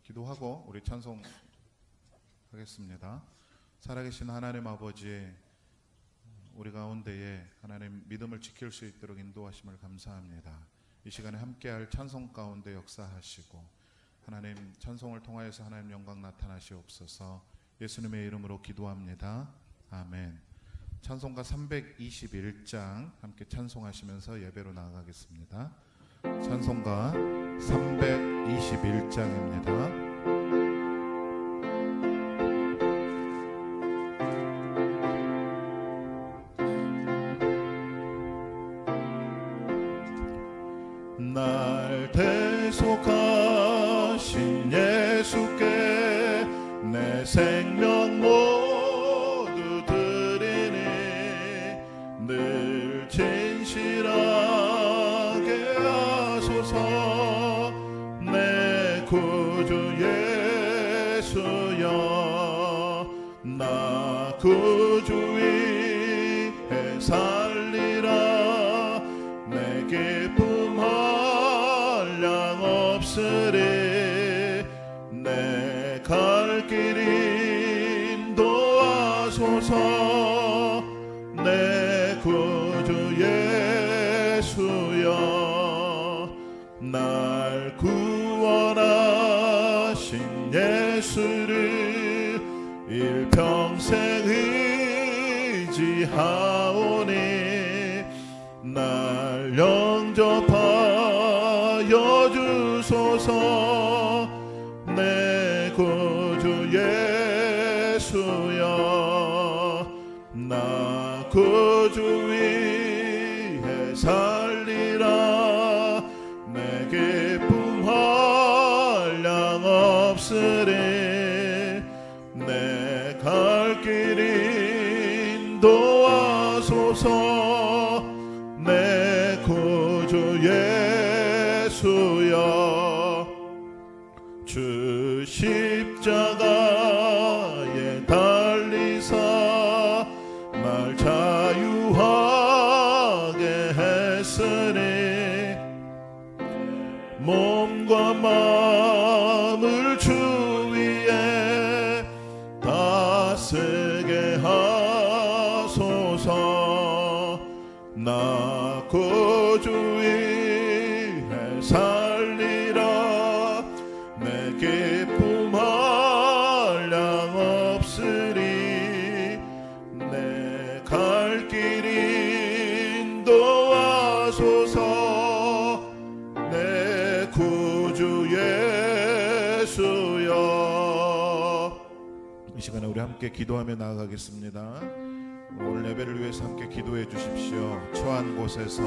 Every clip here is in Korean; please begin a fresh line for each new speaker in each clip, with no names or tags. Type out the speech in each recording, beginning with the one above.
기도하고 우리 찬송하겠습니다. 살아계신 하나님 아버지, 우리 가운데에 하나님 믿음을 지킬 수 있도록 인도하심을 감사합니다. 이 시간에 함께할 찬송 가운데 역사하시고 하나님 찬송을 통하여서 하나님 영광 나타나시옵소서. 예수님의 이름으로 기도합니다. 아멘. 찬송가 321장 함께 찬송하시면서 예배로 나아가겠습니다. 찬송가 321장입니다.
날 대속하신 예수께 내 생명 모두 드리니 늘 진실하게 하소서. 내 구주 예수여, 나 구주 위에 살리라. 내 기쁨 한량 없으리. 내 갈 길 인도하소서. 내 구주 예수여, 날 구원하신 예수를 일평생 의지하오니 날 영접하여 주소서. 내 구주 예수여, 나 구주 위에 살리라. 내 기쁨 한량 없으리. 내 갈 길 인도하소서. 내 구주 예수여, 주 십자가에 달리사 날 자유하게 했으니 몸과 마음을 주 위에 다스게 하소서. 나 구주 위에 살리라. 내 기쁨 한량 없으리. 내 갈 길 인도하소서. 내 구주 예수여.
이 시간에 우리 함께 기도하며 나아가겠습니다. 오늘 예배를 위해서 함께 기도해 주십시오. 처한 곳에서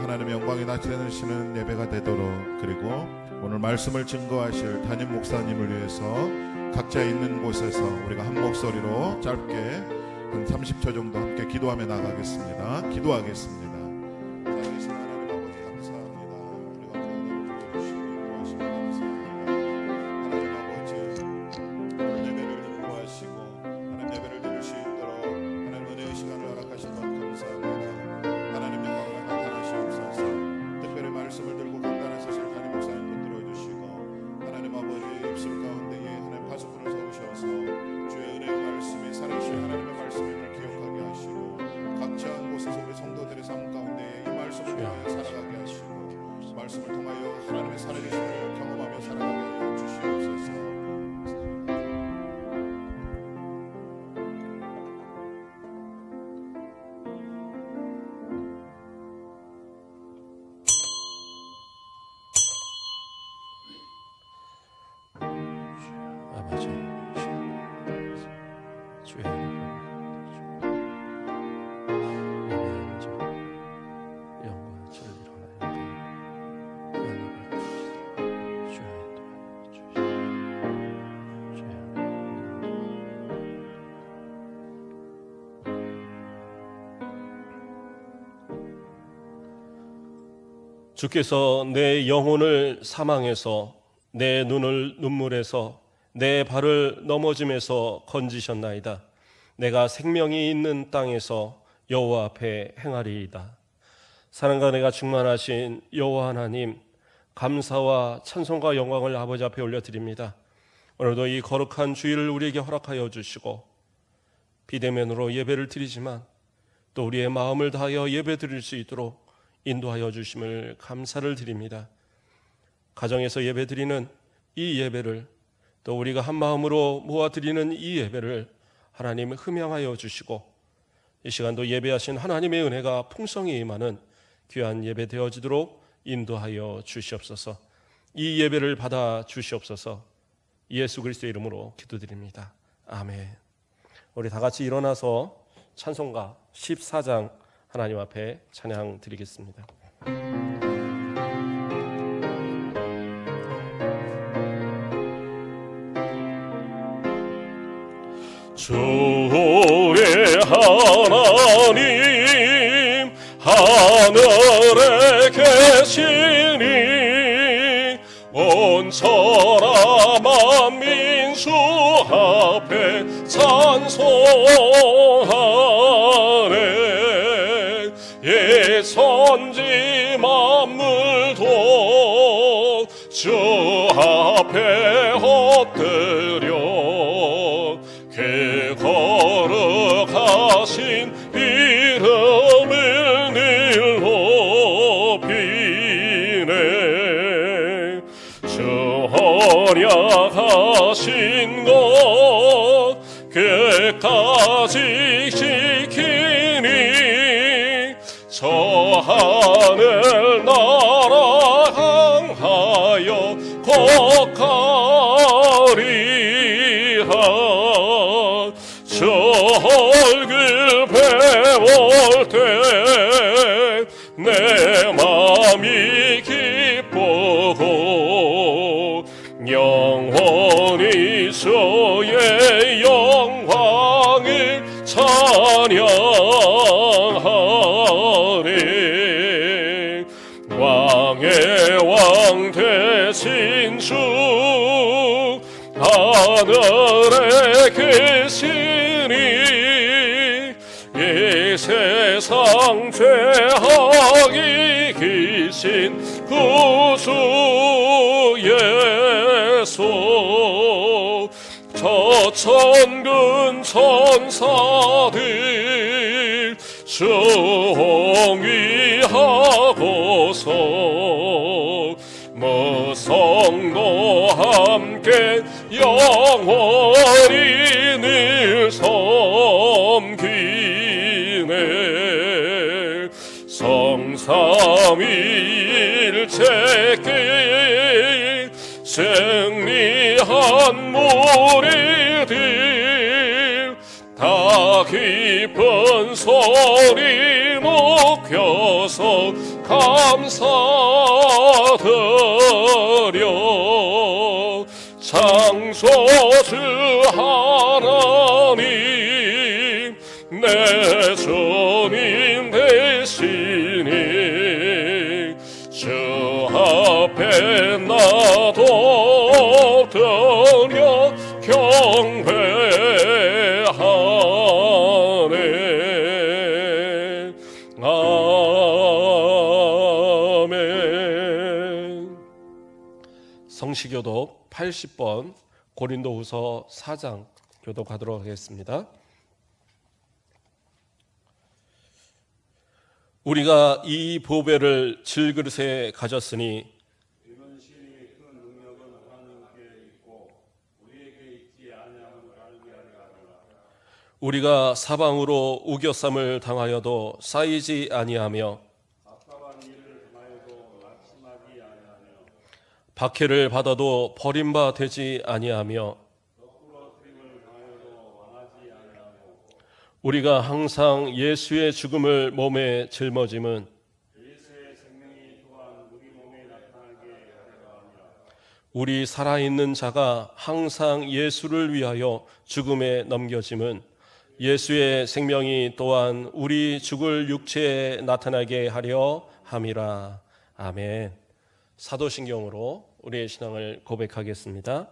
하나님의 영광이 나타내시는 예배가 되도록, 그리고 오늘 말씀을 증거하실 담임 목사님을 위해서 각자 있는 곳에서 우리가 한 목소리로 짧게 한 30초 정도 함께 기도하며 나가겠습니다. 기도하겠습니다. 살아계신 하나님 아버지 감사합니다. 우리가 보여주시고 인도하시고 감사합니다. 하나님 아버지, 오늘 예배를 인도하시고 하나님 예배를 드릴 수 있도록 하나님 은혜의 시간을 허락하신 것 감사합니다. 하나님 영광을 나타나시옵소서. 특별히 말씀을 들고 강단에 서실 담임 목사님 붙들어 주시고 하나님 아버지 입술 가운데에 하나님 파수꾼을 세우셔서 주의 은혜의 말씀이 살아계신 하나님의 말씀임을 기억하게 하시고 각자 한 곳에서 우리 성도들의 삶 가운데 이 말씀을 통하여 살아가게 하시고 말씀을 통하여 하나님의 살아계심을 경험하며 살아가게 하여 주시옵소서.
아버지, 주의 영광 진리로 주께서 내 영혼을 사망에서, 내 눈을 눈물에서, 내 발을 넘어짐에서 건지셨나이다. 내가 생명이 있는 땅에서 여호와 앞에 행하리이다. 사랑과 은혜가 충만하신 여호와 하나님, 감사와 찬송과 영광을 아버지 앞에 올려드립니다. 오늘도 이 거룩한 주일을 우리에게 허락하여 주시고 비대면으로 예배를 드리지만 또 우리의 마음을 다하여 예배 드릴 수 있도록 인도하여 주심을 감사를 드립니다. 가정에서 예배 드리는 이 예배를 또 우리가 한 마음으로 모아 드리는 이 예배를 하나님 흠양하여 주시고 이 시간도 예배하신 하나님의 은혜가 풍성히 임하는 귀한 예배 되어지도록 인도하여 주시옵소서. 이 예배를 받아 주시옵소서. 예수 그리스도의 이름으로 기도드립니다. 아멘. 우리 다 같이 일어나서 찬송가 14장 하나님 앞에 찬양 드리겠습니다.
주의 하나님 하늘에 계시니 온 천하 만민수 앞에 찬송하네. 예 선지 만물도 주 앞에 엎드려 그 거룩하신 이름을 늘 높이네. 주 허락하신 것 끝까지 지키니 저 하늘 나라 향하여 거하리라. 저 얼굴 배울 때 내 맘이 기쁘고 영원히 주의 영광을 찬양하리. 왕의 왕 되신 주 하늘에 계시니 이 세상 죄악이 기신 구주 예수. 저 천군 천사들 수홍위하고서 무성도 함께 영원히 늘 섬기네. 성삼위일체께 승리한 무리들 다 기쁜 소리 높여서 감사드려. 창조주 하나님 내 주님 되시니 주 앞에 나도 엎드려 경배하네. 아멘.
성시교독 80번 고린도후서 4장 교독하도록 하겠습니다. 우리가 이 보배를 질그릇에 가졌으니 우리가 사방으로 우겨쌈을 당하여도 쌓이지 아니하며 박해를 받아도 버림바 되지 아니하며 우리가 항상 예수의 죽음을 몸에 짊어짐은 우리 살아있는 자가 항상 예수를 위하여 죽음에 넘겨짐은 예수의 생명이 또한 우리 죽을 육체에 나타나게 하려 함이라. 아멘. 사도신경으로 우리의 신앙을 고백하겠습니다.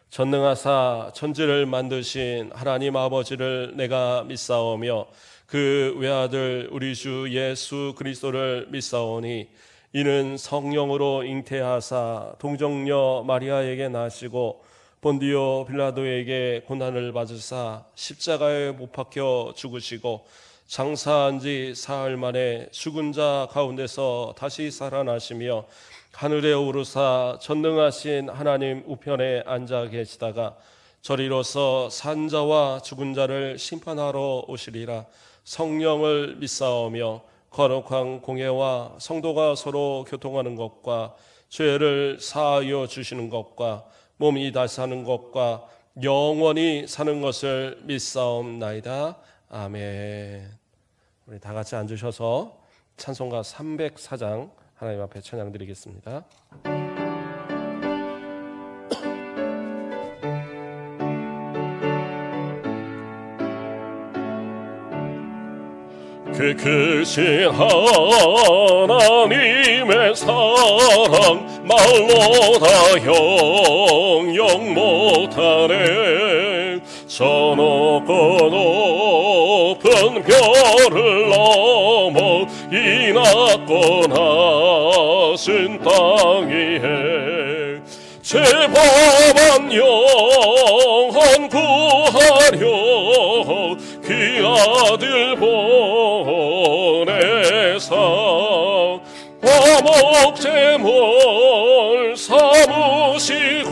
전능하사 천지를 만드신 하나님 아버지를 내가 믿사오며 그 외아들 우리 주 예수 그리스도를 믿사오니 이는 성령으로 잉태하사 동정녀 마리아에게 나시고 본디오 빌라도에게 고난을 받으사 십자가에 못 박혀 죽으시고 장사한 지 사흘 만에 죽은 자 가운데서 다시 살아나시며 하늘에 오르사 전능하신 하나님 우편에 앉아 계시다가 저리로서 산자와 죽은 자를 심판하러 오시리라. 성령을 믿사오며 거룩한 공예와 성도가 서로 교통하는 것과 죄를 사하여 주시는 것과 몸이 다시 사는 것과 영원히 사는 것을 믿사옵나이다. 아멘. 우리 다 같이 앉으셔서 찬송가 304장 하나님 앞에 찬양 드리겠습니다.
그 크신 하나님의 사랑 말로 다 형용 못하네. 저 높고 높은 별을 넘어 이 낮고 낮은 땅 위에 제 범한 영혼 구하려 그 아들 보내사 화목제물 삼으시고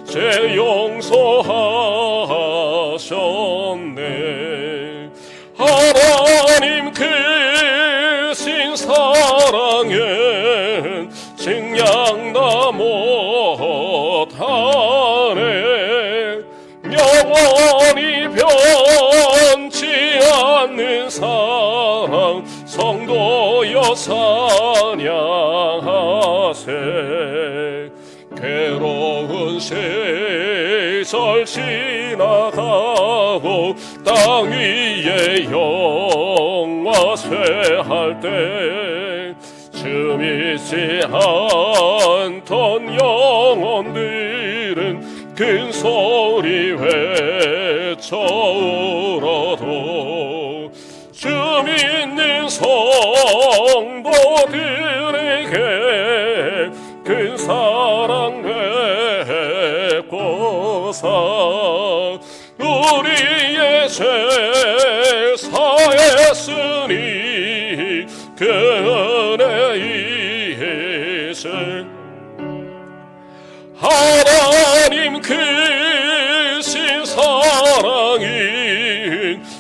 죄 용서하셨네. 하나님 크신 사랑엔 증량다 못하네. 영원히 변치 않는 사랑 성도여 찬양하세. 괴로운 시절 지나가고 땅 위에 영화 쇠할 때 주 믿지 않던 영혼들은 큰 소리 외쳐 울어도 주 믿는 성도들에게 큰 사랑 베푸사 우리의 죄 사했으니 그 은혜이세. 하나님 크신 사랑이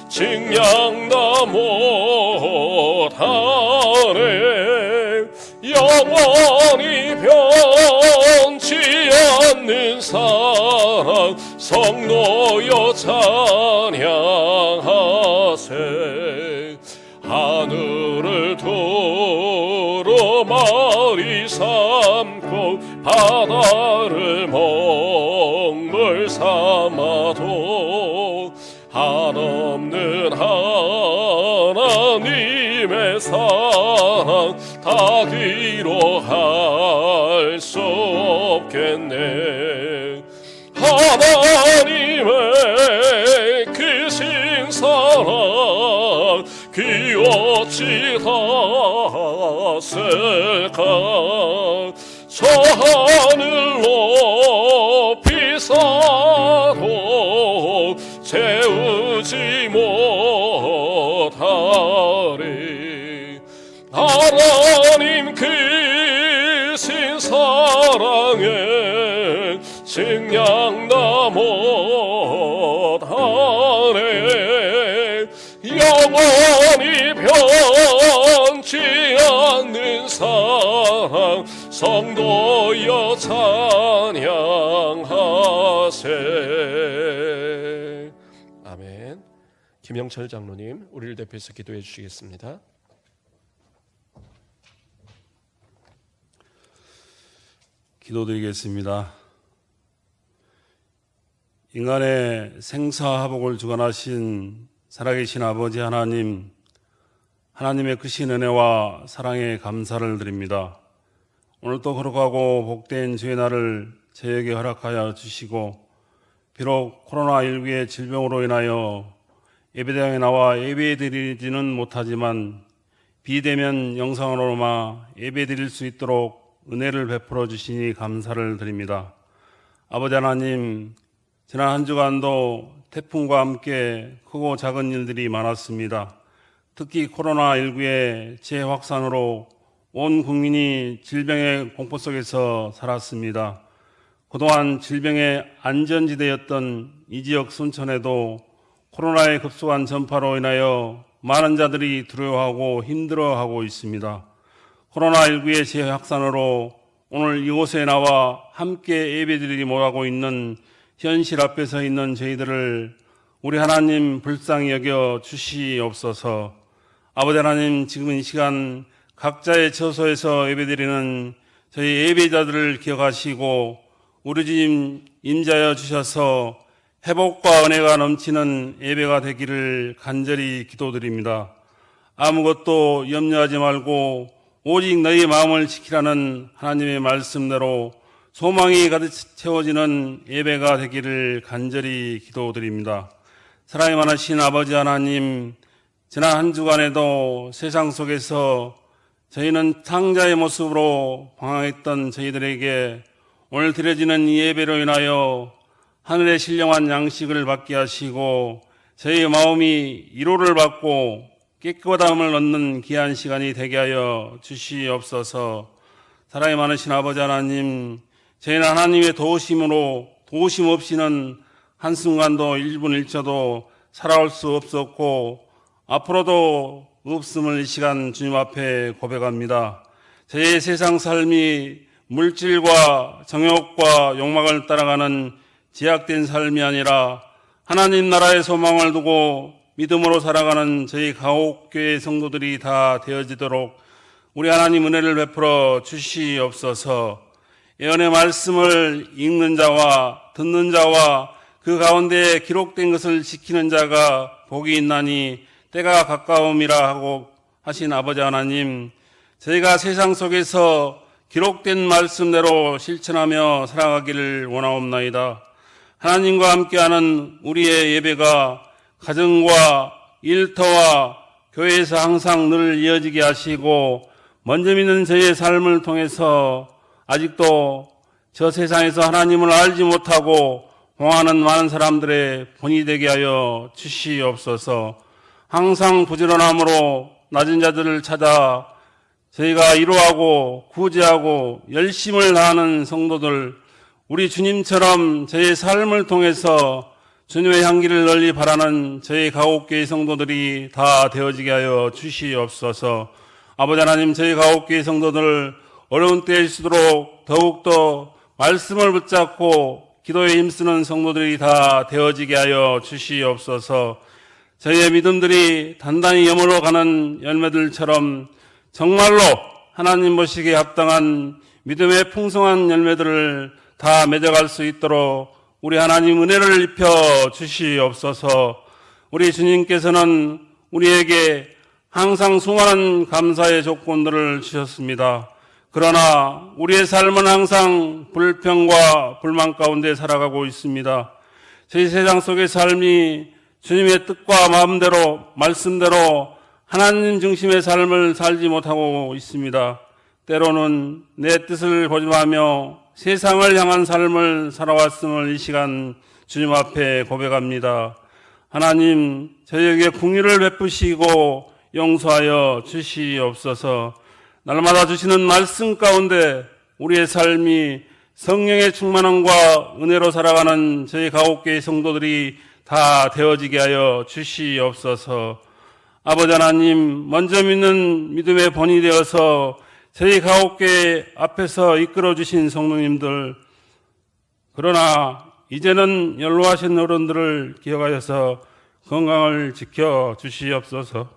증량다 못하네. 영원히 변치 않는 사랑 성도여 찬양하세. 하늘을 두루마리 삼고 바다를 먹물 삼아도 한없는 하나님의 사랑 다 기록할 수 없겠네. 하나님의 크신 사랑 그 어찌 닿았을까. 저 하늘 높이 사도 채우지 못하리. 하나님 크신 사랑에 증량다 못하네. 영원히 변치 않는 사랑 성도여 찬양하세.
아멘. 김영철 장로님, 우리를 대표해서 기도해 주시겠습니다.
기도드리겠습니다. 인간의 생사화복을 주관하신 살아계신 아버지 하나님, 하나님의 크신 은혜와 사랑에 감사를 드립니다. 오늘도 거룩하고 복된 주의 날을 저에게 허락하여 주시고, 비록 코로나19의 질병으로 인하여 예배당에 나와 예배드리지는 못하지만 비대면 영상으로만 예배드릴 수 있도록 은혜를 베풀어 주시니 감사를 드립니다. 아버지 하나님, 지난 한 주간도 태풍과 함께 크고 작은 일들이 많았습니다. 특히 코로나19의 재확산으로 온 국민이 질병의 공포 속에서 살았습니다. 그동안 질병의 안전지대였던 이 지역 순천에도 코로나의 급속한 전파로 인하여 많은 자들이 두려워하고 힘들어하고 있습니다. 코로나19의 재확산으로 오늘 이곳에 나와 함께 예배드리기 못하고 있는 현실 앞에 서 있는 저희들을 우리 하나님 불쌍히 여겨 주시옵소서. 아버지 하나님, 지금 이 시간 각자의 처소에서 예배드리는 저희 예배자들을 기억하시고 우리 주님 임자여 주셔서 회복과 은혜가 넘치는 예배가 되기를 간절히 기도드립니다. 아무것도 염려하지 말고 오직 너희 마음을 지키라는 하나님의 말씀대로 소망이 가득 채워지는 예배가 되기를 간절히 기도드립니다. 사랑이 많으신 아버지 하나님, 지난 한 주간에도 세상 속에서 저희는 창자의 모습으로 방황했던 저희들에게 오늘 드려지는 이 예배로 인하여 하늘의 신령한 양식을 받게 하시고 저희의 마음이 위로를 받고 깨끗함을 얻는 귀한 시간이 되게 하여 주시옵소서. 사랑이 많으신 아버지 하나님, 저희는 하나님의 도우심으로 도우심 없이는 한순간도 1분 1초도 살아올 수 없었고 앞으로도 없음을 이 시간 주님 앞에 고백합니다. 저희의 세상 삶이 물질과 정욕과 욕망을 따라가는 제약된 삶이 아니라 하나님 나라의 소망을 두고 믿음으로 살아가는 저희 가옥교회 성도들이 다 되어지도록 우리 하나님 은혜를 베풀어 주시옵소서. 예언의 말씀을 읽는 자와 듣는 자와 그 가운데 기록된 것을 지키는 자가 복이 있나니 때가 가까움이라 하고 하신 아버지 하나님, 저희가 세상 속에서 기록된 말씀대로 실천하며 살아가기를 원하옵나이다. 하나님과 함께하는 우리의 예배가 가정과 일터와 교회에서 항상 늘 이어지게 하시고 먼저 믿는 저희의 삶을 통해서 아직도 저 세상에서 하나님을 알지 못하고 홍하는 많은 사람들의 본이 되게 하여 주시옵소서. 항상 부지런함으로 낮은 자들을 찾아 저희가 위로하고 구제하고 열심을 다하는 성도들, 우리 주님처럼 저희의 삶을 통해서 주님의 향기를 널리 바라는 저희 가옥교회 성도들이 다 되어지게 하여 주시옵소서. 아버지 하나님, 저희 가옥교회 성도들 어려운 때일수록 더욱더 말씀을 붙잡고 기도에 힘쓰는 성도들이 다 되어지게 하여 주시옵소서. 저희의 믿음들이 단단히 여물어가는 열매들처럼 정말로 하나님 보시기에 합당한 믿음의 풍성한 열매들을 다 맺어갈 수 있도록 우리 하나님 은혜를 입혀 주시옵소서. 우리 주님께서는 우리에게 항상 수많은 감사의 조건들을 주셨습니다. 그러나 우리의 삶은 항상 불평과 불만 가운데 살아가고 있습니다. 저희 세상 속의 삶이 주님의 뜻과 마음대로 말씀대로 하나님 중심의 삶을 살지 못하고 있습니다. 때로는 내 뜻을 고집하며 세상을 향한 삶을 살아왔음을 이 시간 주님 앞에 고백합니다. 하나님, 저희에게 긍휼을 베푸시고 용서하여 주시옵소서. 날마다 주시는 말씀 가운데 우리의 삶이 성령의 충만함과 은혜로 살아가는 저희 가옥교회 성도들이 다 되어지게 하여 주시옵소서. 아버지 하나님, 먼저 믿는 믿음의 본이 되어서 저희 가옥교회 앞에서 이끌어 주신 성도님들, 그러나 이제는 연로하신 어른들을 기억하여서 건강을 지켜 주시옵소서.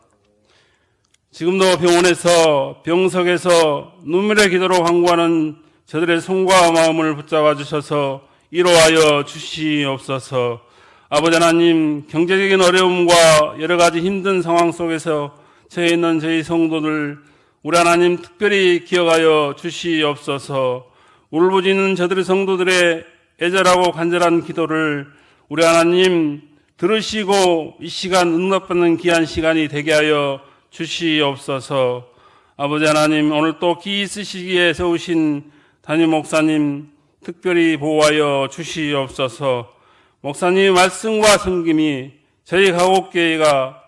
지금도 병원에서 병석에서 눈물의 기도로 간구하는 저들의 손과 마음을 붙잡아 주셔서 위로하여 주시옵소서. 아버지 하나님, 경제적인 어려움과 여러 가지 힘든 상황 속에서 처해 있는 저희 성도들 우리 하나님 특별히 기억하여 주시옵소서. 울부짖는 저들의 성도들의 애절하고 간절한 기도를 우리 하나님 들으시고 이 시간 응답받는 귀한 시간이 되게 하여 주시옵소서. 아버지 하나님, 오늘 또 기 있으시기에 세우신 담임 목사님 특별히 보호하여 주시옵소서. 목사님의 말씀과 섬김이 저희 가곡교회가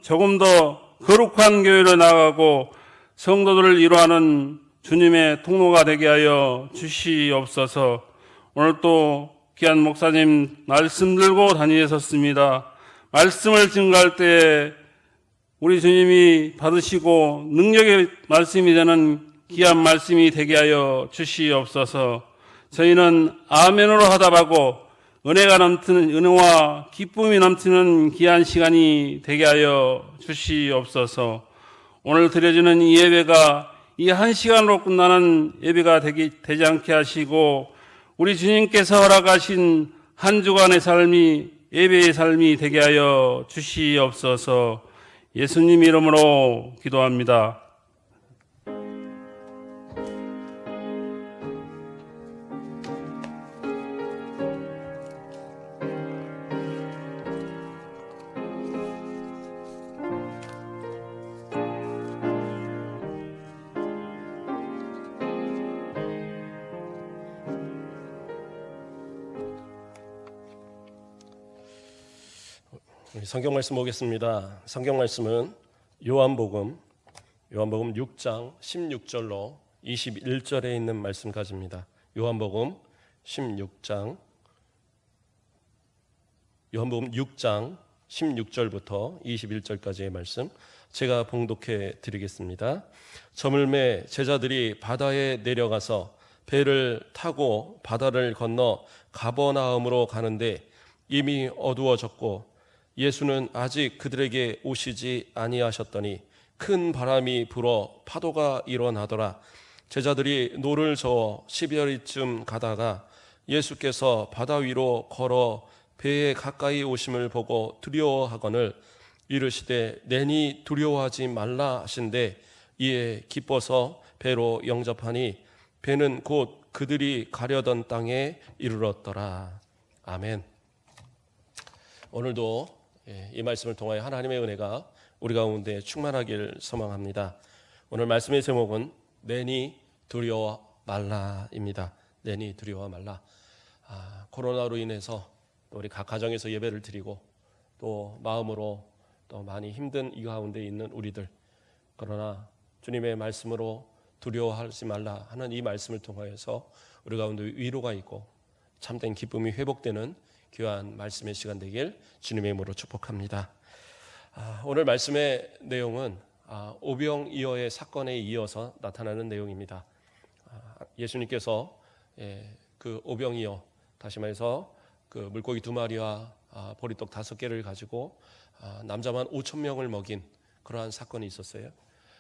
조금 더 거룩한 교회로 나아가고 성도들을 이루하는 주님의 통로가 되게 하여 주시옵소서. 오늘 또 귀한 목사님 말씀 들고 다니셨습니다. 말씀을 증거할 때 우리 주님이 받으시고 능력의 말씀이 되는 귀한 말씀이 되게 하여 주시옵소서. 저희는 아멘으로 하답하고 은혜가 넘치는, 은혜와 기쁨이 넘치는 귀한 시간이 되게 하여 주시옵소서. 오늘 드려지는 이 예배가 이 한 시간으로 끝나는 예배가 되지 않게 하시고 우리 주님께서 허락하신 한 주간의 삶이 예배의 삶이 되게 하여 주시옵소서. 예수님 이름으로 기도합니다.
성경 말씀 보겠습니다. 성경 말씀은 요한복음 6장 16절로 21절에 있는 말씀까지입니다. 요한복음 6장 16절부터 21절까지의 말씀 제가 봉독해 드리겠습니다. 저물매 제자들이 바다에 내려가서 배를 타고 바다를 건너 가버나움으로 가는데 이미 어두워졌고 예수는 아직 그들에게 오시지 아니하셨더니 큰 바람이 불어 파도가 일어나더라. 제자들이 노를 저어 12여리쯤 가다가 예수께서 바다 위로 걸어 배에 가까이 오심을 보고 두려워하거늘 이르시되 내니 두려워하지 말라 하신대 이에 기뻐서 배로 영접하니 배는 곧 그들이 가려던 땅에 이르렀더라. 아멘. 오늘도 이 말씀을 통하여 하나님의 은혜가 우리 가운데 충만하길 소망합니다. 오늘 말씀의 제목은 내니 두려워 말라입니다. 내니 두려워 말라. 코로나로 인해서 또 우리 각 가정에서 예배를 드리고 또 마음으로 또 많이 힘든 이 가운데 있는 우리들, 그러나 주님의 말씀으로 두려워하지 말라 하는 이 말씀을 통하여서 우리 가운데 위로가 있고 참된 기쁨이 회복되는 귀한 말씀의 시간 되길 주님의 이름으로 축복합니다. 오늘 말씀의 내용은 오병이어의 사건에 이어서 나타나는 내용입니다. 예수님께서 그 오병이어, 다시 말해서 그 물고기 2마리와 보리떡 5개를 가지고 남자만 5,000명을 먹인 그러한 사건이 있었어요.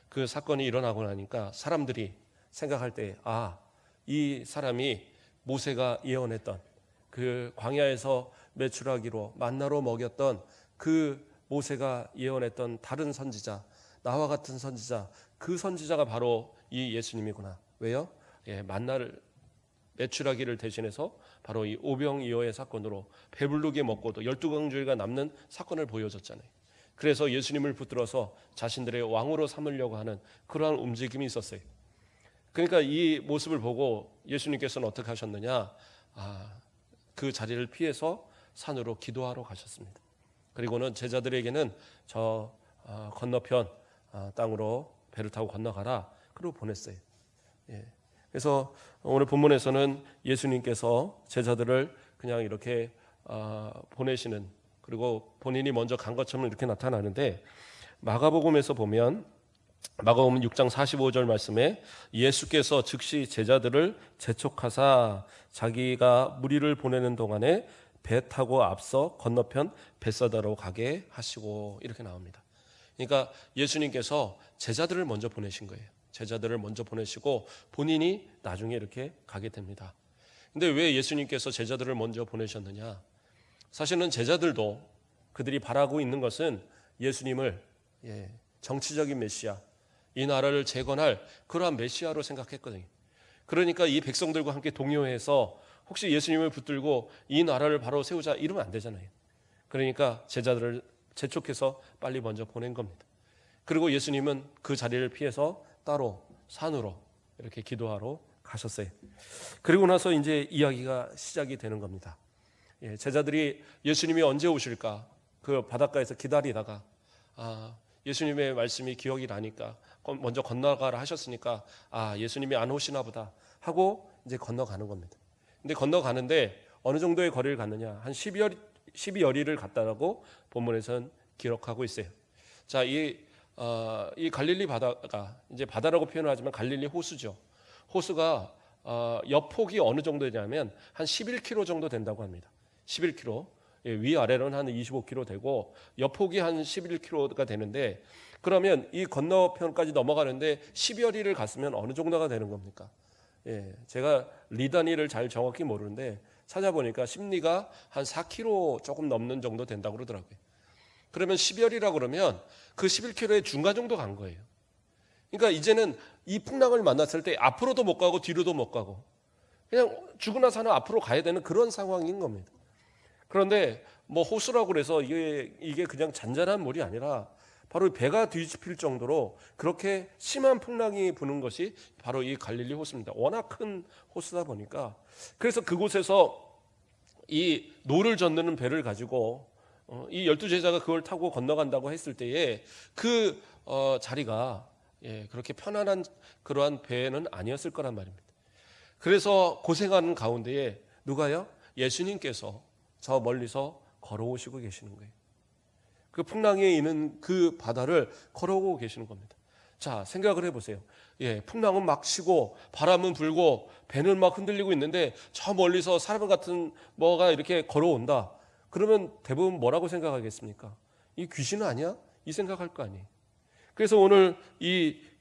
그 사건이 일어나고 나니까 사람들이 생각할 때 이 사람이 모세가 예언했던 그 광야에서 매출하기로 만나로 먹였던 그 모세가 예언했던 다른 선지자, 나와 같은 선지자, 그 선지자가 바로 이 예수님이구나. 왜요? 만나를 매출하기를 대신해서 바로 이 오병이어의 사건으로 배부르게 먹고 또 12강조리가 남는 사건을 보여줬잖아요. 그래서 예수님을 붙들어서 자신들의 왕으로 삼으려고 하는 그러한 움직임이 있었어요. 그러니까 이 모습을 보고 예수님께서는 어떻게 하셨느냐? 그 자리를 피해서 산으로 기도하러 가셨습니다. 그리고는 제자들에게는 저 건너편 땅으로 배를 타고 건너가라. 그리고 보냈어요. 그래서 오늘 본문에서는 예수님께서 제자들을 그냥 이렇게 보내시는, 그리고 본인이 먼저 간 것처럼 이렇게 나타나는데, 마가복음에서 보면 마가복음 6장 45절 말씀에 예수께서 즉시 제자들을 재촉하사 자기가 무리를 보내는 동안에 배 타고 앞서 건너편 벳사다로 가게 하시고, 이렇게 나옵니다. 그러니까 예수님께서 제자들을 먼저 보내신 거예요. 제자들을 먼저 보내시고 본인이 나중에 이렇게 가게 됩니다. 근데 왜 예수님께서 제자들을 먼저 보내셨느냐? 사실은 제자들도 그들이 바라고 있는 것은 예수님을 정치적인 메시아, 이 나라를 재건할 그러한 메시아로 생각했거든요. 그러니까 이 백성들과 함께 동요해서 혹시 예수님을 붙들고 이 나라를 바로 세우자 이러면 안 되잖아요. 그러니까 제자들을 재촉해서 빨리 먼저 보낸 겁니다. 그리고 예수님은 그 자리를 피해서 따로 산으로 이렇게 기도하러 가셨어요. 그리고 나서 이제 이야기가 시작이 되는 겁니다. 제자들이 예수님이 언제 오실까 그 바닷가에서 기다리다가 예수님의 말씀이 기억이 나니까 먼저 건너가라 하셨으니까 예수님이 안 오시나 보다 하고 이제 건너가는 겁니다. 근데 건너가는데 어느 정도의 거리를 갔느냐, 한 12여리를 갔다라고 본문에서는 기록하고 있어요. 자, 이 갈릴리 바다가 이제 바다라고 표현하지만 갈릴리 호수죠. 호수가 옆폭이 어느 정도 되냐면 한 11km 정도 된다고 합니다. 11km. 위아래로는 한 25km 되고 옆폭이 한 11km가 되는데, 그러면 이 건너편까지 넘어가는데 10여리를 갔으면 어느 정도가 되는 겁니까? 제가 리 단위를 잘 정확히 모르는데 찾아보니까 심리가 한 4km 조금 넘는 정도 된다고 그러더라고요. 그러면 10여리라 그러면 그 11km의 중간 정도 간 거예요. 그러니까 이제는 이 풍랑을 만났을 때 앞으로도 못 가고 뒤로도 못 가고 그냥 죽으나 사나 앞으로 가야 되는 그런 상황인 겁니다. 그런데 뭐 호수라고 그래서 이게 그냥 잔잔한 물이 아니라 바로 배가 뒤집힐 정도로 그렇게 심한 풍랑이 부는 것이 바로 이 갈릴리 호수입니다. 워낙 큰 호수다 보니까, 그래서 그곳에서 이 노를 젓는 배를 가지고 이 12제자가 그걸 타고 건너간다고 했을 때에 그 자리가 그렇게 편안한 그러한 배는 아니었을 거란 말입니다. 그래서 고생하는 가운데에 누가요? 예수님께서 저 멀리서 걸어오시고 계시는 거예요. 그 풍랑에 있는 그 바다를 걸어오고 계시는 겁니다. 자, 생각을 해보세요. 풍랑은 막 치고 바람은 불고 배는 막 흔들리고 있는데 저 멀리서 사람 같은 뭐가 이렇게 걸어온다. 그러면 대부분 뭐라고 생각하겠습니까? 이 귀신은 아니야? 이 생각할 거 아니에요. 그래서 오늘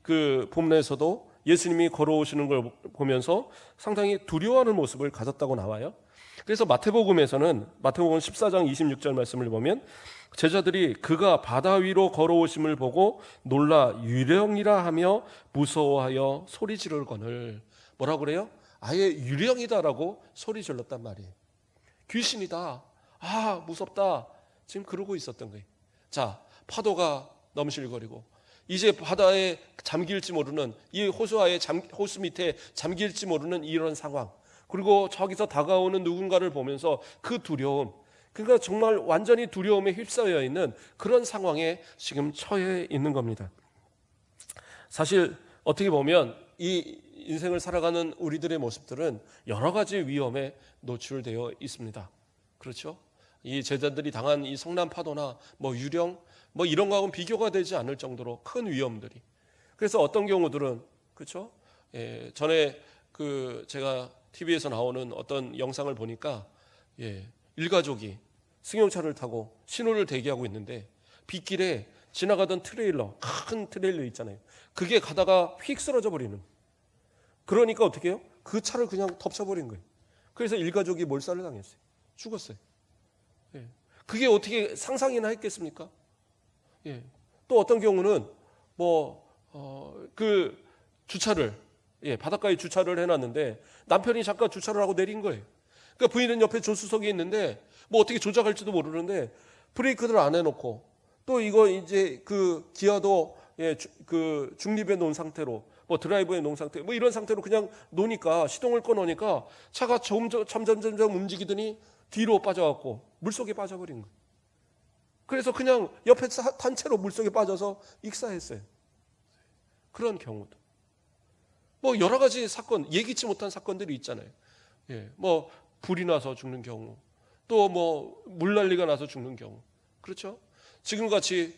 그 본문에서도 예수님이 걸어오시는 걸 보면서 상당히 두려워하는 모습을 가졌다고 나와요. 그래서 마태복음 14장 26절 말씀을 보면 제자들이 그가 바다 위로 걸어오심을 보고 놀라 유령이라 하며 무서워하여 소리 지르거늘, 뭐라고 그래요? 아예 유령이다라고 소리 질렀단 말이에요. 귀신이다. 무섭다. 지금 그러고 있었던 거예요. 자, 파도가 넘실거리고 이제 바다에 잠길지 모르는, 이 호수 밑에 잠길지 모르는 이런 상황, 그리고 저기서 다가오는 누군가를 보면서 그 두려움, 그러니까 정말 완전히 두려움에 휩싸여 있는 그런 상황에 지금 처해 있는 겁니다. 사실 어떻게 보면 이 인생을 살아가는 우리들의 모습들은 여러 가지 위험에 노출되어 있습니다. 그렇죠? 이 제자들이 당한 이 성난 파도나 유령 이런 거하고는 비교가 되지 않을 정도로 큰 위험들이. 그래서 어떤 경우들은, 그렇죠? 전에 제가 TV에서 나오는 어떤 영상을 보니까 일가족이 승용차를 타고 신호를 대기하고 있는데 빗길에 지나가던 큰 트레일러 있잖아요. 그게 가다가 휙 쓰러져 버리는. 그러니까 어떻게 해요? 그 차를 그냥 덮쳐버린 거예요. 그래서 일가족이 몰살을 당했어요. 죽었어요. 그게 어떻게 상상이나 했겠습니까? 또 어떤 경우는 그 주차를 바닷가에 주차를 해놨는데 남편이 잠깐 주차를 하고 내린 거예요. 그러니까 부인은 옆에 조수석에 있는데 어떻게 조작할지도 모르는데 브레이크를 안 해놓고 또 이거 이제 그 기아도 그 중립에 놓은 상태로 드라이브에 놓은 상태 이런 상태로 그냥 놓으니까 시동을 꺼놓으니까 차가 점점 움직이더니 뒤로 빠져갖고 물속에 빠져버린 거예요. 그래서 그냥 옆에 탄 채로 물속에 빠져서 익사했어요. 그런 경우도. 여러 가지 사건, 예기치 못한 사건들이 있잖아요. 불이 나서 죽는 경우, 또 물난리가 나서 죽는 경우. 그렇죠? 지금같이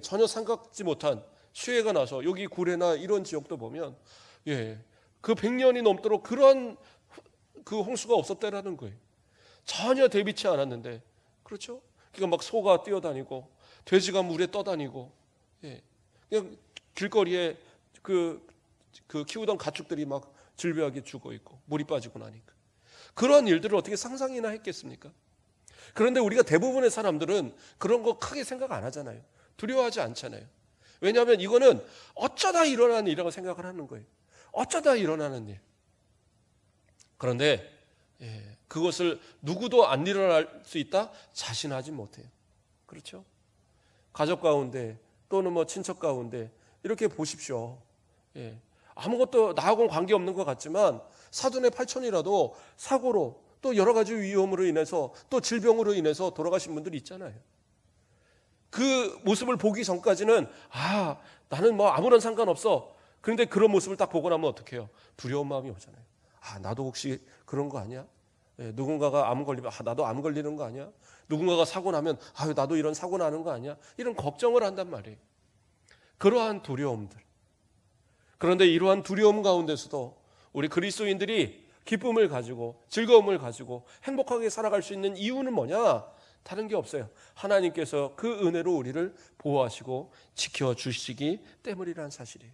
전혀 생각지 못한 수해가 나서 여기 구례나 이런 지역도 보면 그 100년이 넘도록 그런 그 홍수가 없었다라는 거예요. 전혀 대비치 않았는데, 그렇죠? 그러니까 소가 뛰어다니고 돼지가 물에 떠다니고 그냥 길거리에 그 키우던 가축들이 막 질비하게 죽어 있고 물이 빠지고 나니까 그런 일들을 어떻게 상상이나 했겠습니까? 그런데 우리가 대부분의 사람들은 그런 거 크게 생각 안 하잖아요. 두려워하지 않잖아요. 왜냐하면 이거는 어쩌다 일어나는 일이라고 생각을 하는 거예요. 어쩌다 일어나는 일. 그런데 그것을 누구도 안 일어날 수 있다? 자신하지 못해요. 그렇죠? 가족 가운데 또는 뭐 친척 가운데 이렇게 보십시오. 예. 아무것도 나하고는 관계없는 것 같지만 사돈의 팔촌이라도 사고로 또 여러 가지 위험으로 인해서 또 질병으로 인해서 돌아가신 분들이 있잖아요. 그 모습을 보기 전까지는 나는 뭐 아무런 상관없어. 그런데 그런 모습을 딱 보고 나면 어떡해요? 두려운 마음이 오잖아요. 나도 혹시 그런 거 아니야? 예, 누군가가 암 걸리면 나도 암 걸리는 거 아니야? 누군가가 사고 나면 나도 이런 사고 나는 거 아니야? 이런 걱정을 한단 말이에요. 그러한 두려움들. 그런데 이러한 두려움 가운데서도 우리 그리스도인들이 기쁨을 가지고 즐거움을 가지고 행복하게 살아갈 수 있는 이유는 뭐냐? 다른 게 없어요. 하나님께서 그 은혜로 우리를 보호하시고 지켜주시기 때문이라는 사실이에요.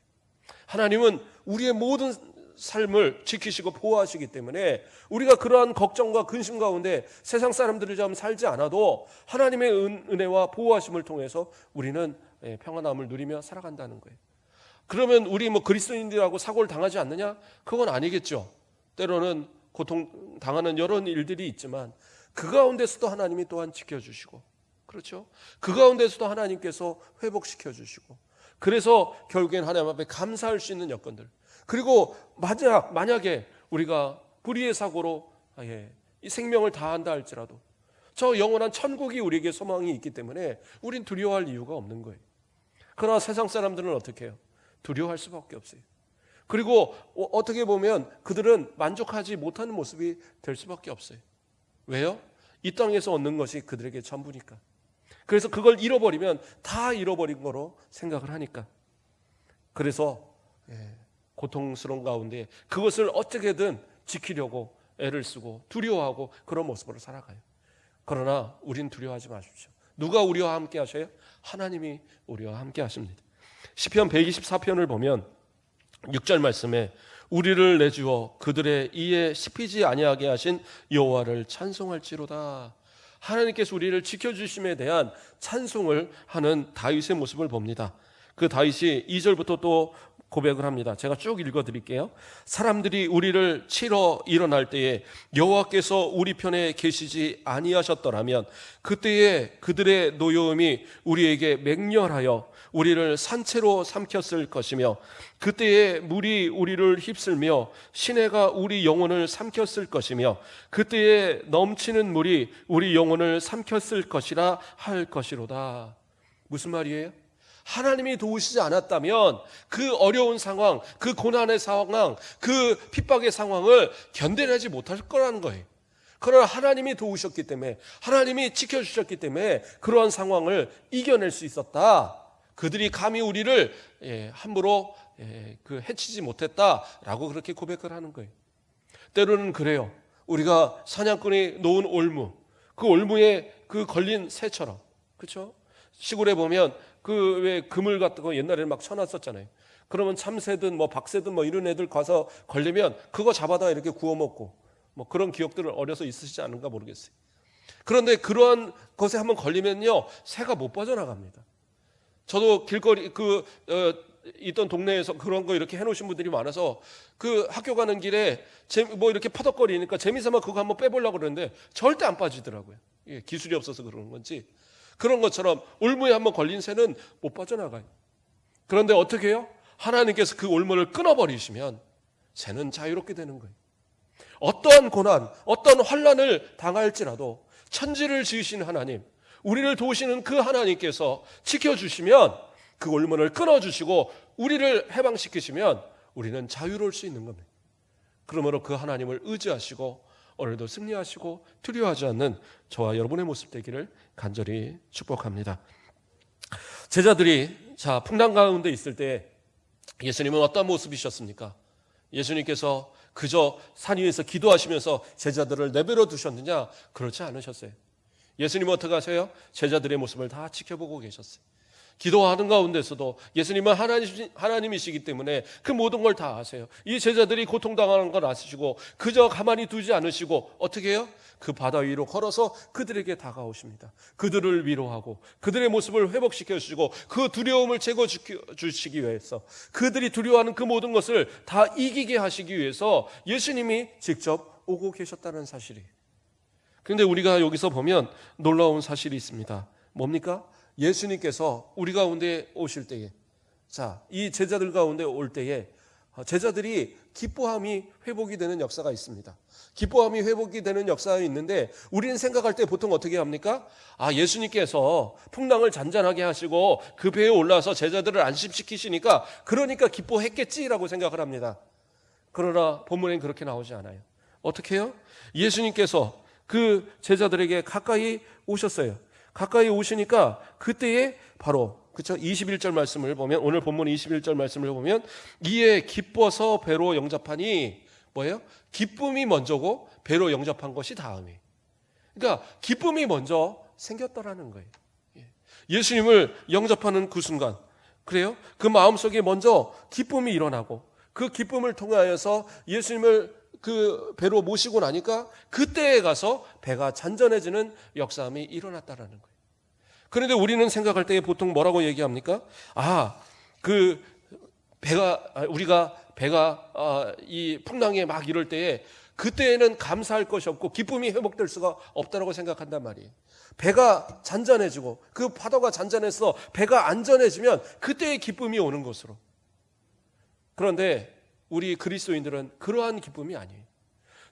하나님은 우리의 모든 삶을 지키시고 보호하시기 때문에 우리가 그러한 걱정과 근심 가운데 세상 사람들처럼 살지 않아도 하나님의 은혜와 보호하심을 통해서 우리는 평안함을 누리며 살아간다는 거예요. 그러면 우리 뭐 그리스도인들하고 사고를 당하지 않느냐? 그건 아니겠죠. 때로는 고통 당하는 여러 일들이 있지만 그 가운데서도 하나님이 또한 지켜주시고, 그렇죠? 그 가운데서도 하나님께서 회복시켜주시고, 그래서 결국엔 하나님 앞에 감사할 수 있는 여건들. 그리고 만약에 우리가 불의의 사고로 이 생명을 다한다 할지라도 저 영원한 천국이 우리에게 소망이 있기 때문에 우린 두려워할 이유가 없는 거예요. 그러나 세상 사람들은 어떻게 해요? 두려워할 수밖에 없어요. 그리고 어떻게 보면 그들은 만족하지 못하는 모습이 될 수밖에 없어요. 왜요? 이 땅에서 얻는 것이 그들에게 전부니까. 그래서 그걸 잃어버리면 다 잃어버린 거로 생각을 하니까. 그래서 고통스러운 가운데 그것을 어떻게든 지키려고 애를 쓰고 두려워하고 그런 모습으로 살아가요. 그러나 우린 두려워하지 마십시오. 누가 우리와 함께 하셔요? 하나님이 우리와 함께 하십니다. 시편 124편을 보면 6절 말씀에 우리를 내주어 그들의 이에 씹히지 아니하게 하신 여호와를 찬송할지로다. 하나님께서 우리를 지켜주심에 대한 찬송을 하는 다윗의 모습을 봅니다. 그 다윗이 2절부터 또 고백을 합니다. 제가 쭉 읽어드릴게요. 사람들이 우리를 치러 일어날 때에 여호와께서 우리 편에 계시지 아니하셨더라면 그때에 그들의 노여움이 우리에게 맹렬하여 우리를 산채로 삼켰을 것이며 그때에 물이 우리를 휩쓸며 시내가 우리 영혼을 삼켰을 것이며 그때에 넘치는 물이 우리 영혼을 삼켰을 것이라 할 것이로다. 무슨 말이에요? 하나님이 도우시지 않았다면 그 어려운 상황, 그 고난의 상황, 그 핍박의 상황을 견뎌내지 못할 거라는 거예요. 그러나 하나님이 도우셨기 때문에, 하나님이 지켜주셨기 때문에 그러한 상황을 이겨낼 수 있었다. 그들이 감히 우리를 함부로 해치지 못했다라고 그렇게 고백을 하는 거예요. 때로는 그래요. 우리가 사냥꾼이 놓은 올무, 그 올무에 그 걸린 새처럼, 그렇죠? 시골에 보면 그 왜 그물 같은 거 옛날에는 막 쳐놨었잖아요. 그러면 참새든 뭐 박새든 뭐 이런 애들 가서 걸리면 그거 잡아다 이렇게 구워 먹고 뭐 그런 기억들을 어려서 있으시지 않은가 모르겠어요. 그런데 그러한 것에 한번 걸리면요 새가 못 빠져나갑니다. 저도 길거리 있던 동네에서 그런 거 이렇게 해놓으신 분들이 많아서 그 학교 가는 길에 뭐 이렇게 퍼덕거리니까 재미삼아 그거 한번 빼보려고 그러는데 절대 안 빠지더라고요. 예, 기술이 없어서 그러는 건지. 그런 것처럼 올무에 한번 걸린 새는 못 빠져나가요. 그런데 어떻게 해요? 하나님께서 그 올무를 끊어버리시면 새는 자유롭게 되는 거예요. 어떠한 고난, 어떤 환난을 당할지라도 천지를 지으신 하나님, 우리를 도우시는 그 하나님께서 지켜주시면 그 올무를 끊어주시고 우리를 해방시키시면 우리는 자유로울 수 있는 겁니다. 그러므로 그 하나님을 의지하시고 오늘도 승리하시고 두려워하지 않는 저와 여러분의 모습 되기를 간절히 축복합니다. 제자들이 풍랑 가운데 있을 때 예수님은 어떤 모습이셨습니까? 예수님께서 그저 산 위에서 기도하시면서 제자들을 내버려 두셨느냐? 그렇지 않으셨어요. 예수님은 어떻게 하세요? 제자들의 모습을 다 지켜보고 계셨어요. 기도하는 가운데서도 예수님은 하나님이시기 때문에 그 모든 걸 다 아세요. 이 제자들이 고통당하는 걸 아시고 그저 가만히 두지 않으시고 어떻게 해요? 그 바다 위로 걸어서 그들에게 다가오십니다. 그들을 위로하고 그들의 모습을 회복시켜 주시고 그 두려움을 제거 주시기 위해서 그들이 두려워하는 그 모든 것을 다 이기게 하시기 위해서 예수님이 직접 오고 계셨다는 사실이에요. 그런데 우리가 여기서 보면 놀라운 사실이 있습니다. 뭡니까? 예수님께서 우리 가운데 오실 때에, 자, 이 제자들 가운데 올 때에 제자들이 기뻐함이 회복이 되는 역사가 있습니다. 기뻐함이 회복이 되는 역사가 있는데 우리는 생각할 때 보통 어떻게 합니까? 아, 예수님께서 풍랑을 잔잔하게 하시고 그 배에 올라서 제자들을 안심시키시니까 그러니까 기뻐했겠지라고 생각을 합니다. 그러나 본문엔 그렇게 나오지 않아요. 어떻게 해요? 예수님께서 그 제자들에게 가까이 오셨어요. 가까이 오시니까 그때에 바로, 그렇죠? 21절 말씀을 보면, 오늘 본문 21절 말씀을 보면, 이에 기뻐서 배로 영접하니 뭐예요? 기쁨이 먼저고 배로 영접한 것이 다음에. 그러니까 기쁨이 먼저 생겼더라는 거예요. 예수님을 영접하는 그 순간, 그래요? 그 마음속에 먼저 기쁨이 일어나고 그 기쁨을 통하여서 예수님을 그 배로 모시고 나니까 그때에 가서 배가 잔잔해지는 역사함이 일어났다라는 거예요. 그런데 우리는 생각할 때 보통 뭐라고 얘기합니까? 그 우리가 배가 이 풍랑에 막 이럴 때에 그때에는 감사할 것이 없고 기쁨이 회복될 수가 없다라고 생각한단 말이에요. 배가 잔잔해지고 그 파도가 잔잔해서 배가 안전해지면 그때의 기쁨이 오는 것으로. 그런데 우리 그리스도인들은 그러한 기쁨이 아니에요.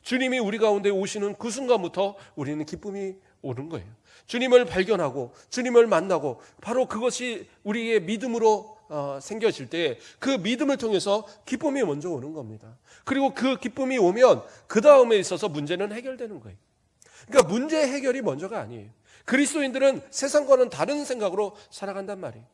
주님이 우리 가운데 오시는 그 순간부터 우리는 기쁨이 오는 거예요. 주님을 발견하고 주님을 만나고 바로 그것이 우리의 믿음으로 생겨질 때 그 믿음을 통해서 기쁨이 먼저 오는 겁니다. 그리고 그 기쁨이 오면 그 다음에 있어서 문제는 해결되는 거예요. 그러니까 문제 해결이 먼저가 아니에요. 그리스도인들은 세상과는 다른 생각으로 살아간단 말이에요.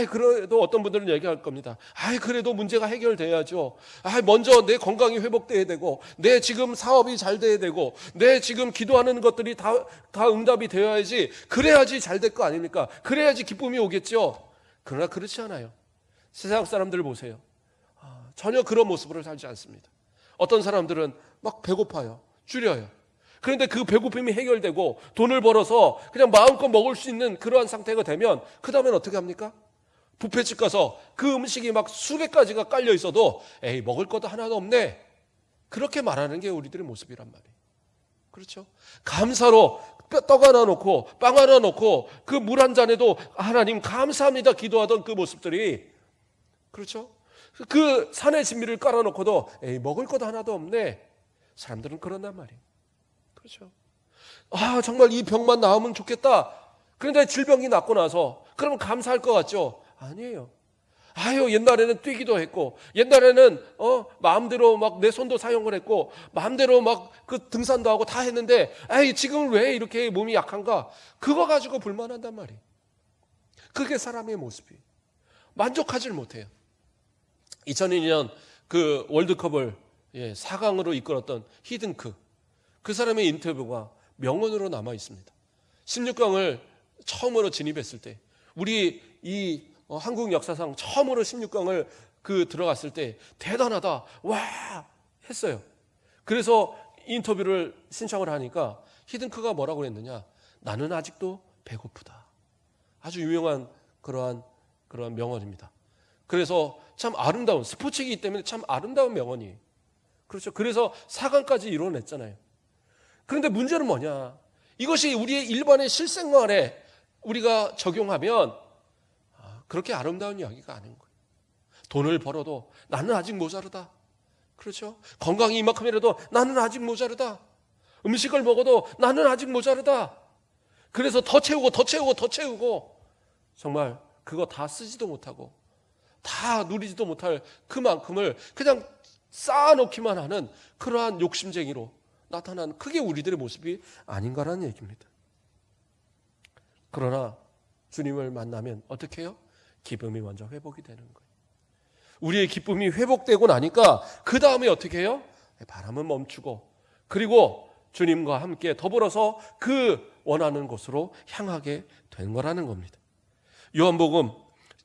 그래도 어떤 분들은 얘기할 겁니다. 그래도 문제가 해결돼야죠. 먼저 내 건강이 회복돼야 되고, 내 지금 사업이 잘 돼야 되고, 내 지금 기도하는 것들이 다 응답이 되어야지, 그래야지 잘 될 거 아닙니까? 그래야지 기쁨이 오겠죠. 그러나 그렇지 않아요. 세상 사람들 보세요. 전혀 그런 모습으로 살지 않습니다. 어떤 사람들은 막 배고파요. 줄여요. 그런데 그 배고픔이 해결되고 돈을 벌어서 그냥 마음껏 먹을 수 있는 그러한 상태가 되면 그 다음엔 어떻게 합니까? 뷔페집 가서 그 음식이 막 수백 가지가 깔려 있어도 에이, 먹을 것도 하나도 없네. 그렇게 말하는 게 우리들의 모습이란 말이에요. 그렇죠? 감사로 떡 하나 놓고 빵 하나 놓고 그 물 한 잔에도 하나님 감사합니다 기도하던 그 모습들이, 그렇죠? 그 산의 진미를 깔아놓고도 에이, 먹을 것도 하나도 없네. 사람들은 그런단 말이에요. 그렇죠? 정말 이 병만 나으면 좋겠다. 그런데 질병이 낫고 나서 그러면 감사할 것 같죠? 아니에요. 옛날에는 뛰기도 했고, 옛날에는 마음대로 막 내 손도 사용을 했고, 마음대로 막 그 등산도 하고 다 했는데, 지금은 왜 이렇게 몸이 약한가? 그거 가지고 불만한단 말이에요. 그게 사람의 모습이에요. 만족하질 못해요. 2002년 그 월드컵을 4강으로 이끌었던 히든크, 그 사람의 인터뷰가 명언으로 남아 있습니다. 16강을 처음으로 진입했을 때, 우리 이 한국 역사상 처음으로 16강을 들어갔을 때 대단하다, 와 했어요. 그래서 인터뷰를 신청을 하니까 히든크가 뭐라고 했느냐? 나는 아직도 배고프다. 아주 유명한 그러한 명언입니다. 그래서 참 아름다운, 스포츠이기 때문에 참 아름다운 명언이에요. 그렇죠. 그래서 4강까지 이뤄냈잖아요. 그런데 문제는 뭐냐? 이것이 우리의 일반의 실생활에 우리가 적용하면 그렇게 아름다운 이야기가 아닌 거예요. 돈을 벌어도 나는 아직 모자르다. 그렇죠? 건강이 이만큼이라도 나는 아직 모자르다. 음식을 먹어도 나는 아직 모자르다. 그래서 더 채우고 정말 그거 다 쓰지도 못하고 다 누리지도 못할 그만큼을 그냥 쌓아놓기만 하는 그러한 욕심쟁이로 나타난, 그게 우리들의 모습이 아닌가라는 얘기입니다. 그러나 주님을 만나면 어떻게 해요? 기쁨이 먼저 회복이 되는 거예요. 우리의 기쁨이 회복되고 나니까 그 다음에 어떻게 해요? 바람은 멈추고, 그리고 주님과 함께 더불어서 그 원하는 곳으로 향하게 된 거라는 겁니다. 요한복음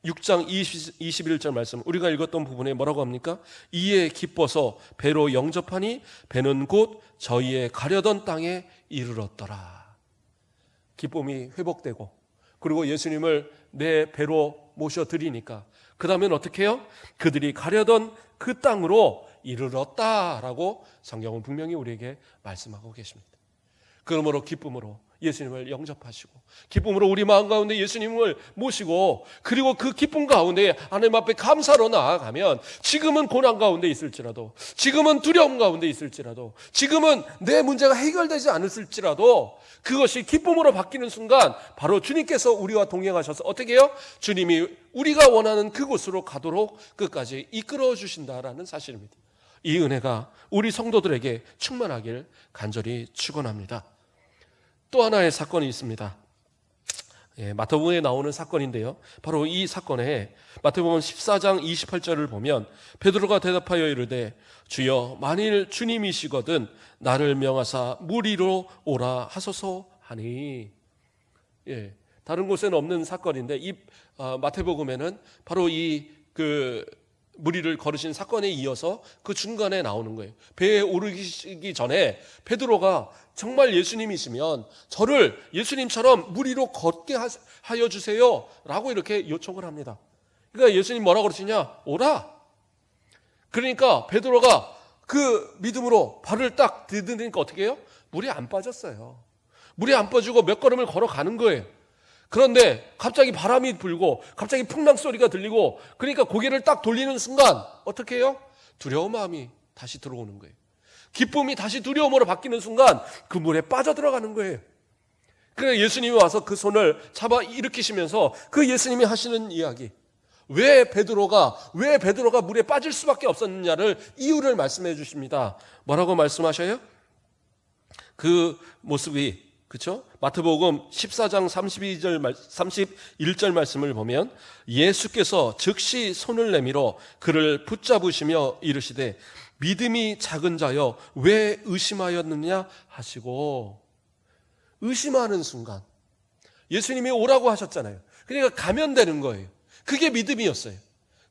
6장 21절 말씀, 우리가 읽었던 부분에 뭐라고 합니까? 이에 기뻐서 배로 영접하니 배는 곧 저희의 가려던 땅에 이르렀더라. 기쁨이 회복되고, 그리고 예수님을 내 배로 모셔드리니까 그 다음엔 어떻게 해요? 그들이 가려던 그 땅으로 이르렀다라고 성경은 분명히 우리에게 말씀하고 계십니다. 그러므로 기쁨으로 예수님을 영접하시고 기쁨으로 우리 마음 가운데 예수님을 모시고 그리고 그 기쁨 가운데 하나님 앞에 감사로 나아가면 지금은 고난 가운데 있을지라도 지금은 두려움 가운데 있을지라도 지금은 내 문제가 해결되지 않았을지라도 그것이 기쁨으로 바뀌는 순간 바로 주님께서 우리와 동행하셔서 어떻게 해요? 주님이 우리가 원하는 그곳으로 가도록 끝까지 이끌어 주신다라는 사실입니다. 이 은혜가 우리 성도들에게 충만하길 간절히 축원합니다. 또 하나의 사건이 있습니다. 마태복음에 나오는 사건인데요. 바로 이 사건에 마태복음 14장 28절을 보면 베드로가 대답하여 이르되 주여 만일 주님이시거든 나를 명하사 물 위로 오라 하소서 하니. 다른 곳에는 없는 사건인데 이 마태복음에는 바로 이 물 위를 걸으신 사건에 이어서 그 중간에 나오는 거예요. 배에 오르기 전에 베드로가 정말 예수님이시면 저를 예수님처럼 물 위로 걷게 하여 주세요 라고 이렇게 요청을 합니다. 그러니까 예수님 뭐라고 그러시냐? 오라. 그러니까 베드로가 그 믿음으로 발을 딱 디디니까 어떻게 해요? 물에 안 빠졌어요. 물에 안 빠지고 몇 걸음을 걸어가는 거예요. 그런데 갑자기 바람이 불고 갑자기 풍랑 소리가 들리고 그러니까 고개를 딱 돌리는 순간 어떻게 해요? 두려운 마음이 다시 들어오는 거예요. 기쁨이 다시 두려움으로 바뀌는 순간 그 물에 빠져들어가는 거예요. 그래서 예수님이 와서 그 손을 잡아 일으키시면서 그 예수님이 하시는 이야기, 왜 베드로가 물에 빠질 수밖에 없었느냐를 이유를 말씀해 주십니다. 뭐라고 말씀하셔요? 그 모습이 그렇죠? 마태복음 14장 31절 말씀을 보면 예수께서 즉시 손을 내밀어 그를 붙잡으시며 이르시되 믿음이 작은 자여 왜 의심하였느냐 하시고, 의심하는 순간 예수님이 오라고 하셨잖아요. 그러니까 가면 되는 거예요. 그게 믿음이었어요.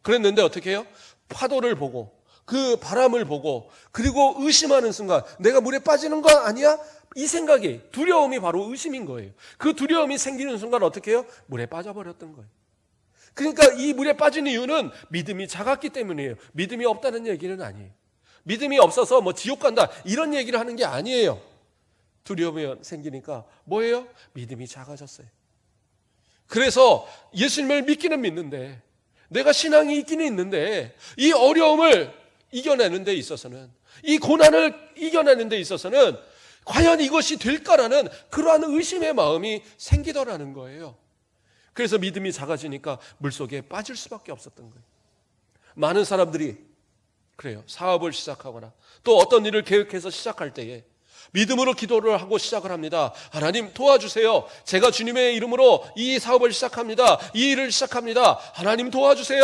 그랬는데 어떻게 해요? 파도를 보고 그 바람을 보고 그리고 의심하는 순간 내가 물에 빠지는 거 아니야? 이 생각이, 두려움이 바로 의심인 거예요. 그 두려움이 생기는 순간 어떻게 해요? 물에 빠져버렸던 거예요. 그러니까 이 물에 빠진 이유는 믿음이 작았기 때문이에요. 믿음이 없다는 얘기는 아니에요. 믿음이 없어서 뭐 지옥 간다 이런 얘기를 하는 게 아니에요. 두려움이 생기니까 뭐예요? 믿음이 작아졌어요. 그래서 예수님을 믿기는 믿는데, 내가 신앙이 있기는 있는데 이 어려움을 이겨내는 데 있어서는, 이 고난을 이겨내는 데 있어서는 과연 이것이 될까라는 그러한 의심의 마음이 생기더라는 거예요. 그래서 믿음이 작아지니까 물속에 빠질 수밖에 없었던 거예요. 많은 사람들이 그래요. 사업을 시작하거나 또 어떤 일을 계획해서 시작할 때에 믿음으로 기도를 하고 시작을 합니다. 하나님 도와주세요. 제가 주님의 이름으로 이 사업을 시작합니다. 이 일을 시작합니다. 하나님 도와주세요.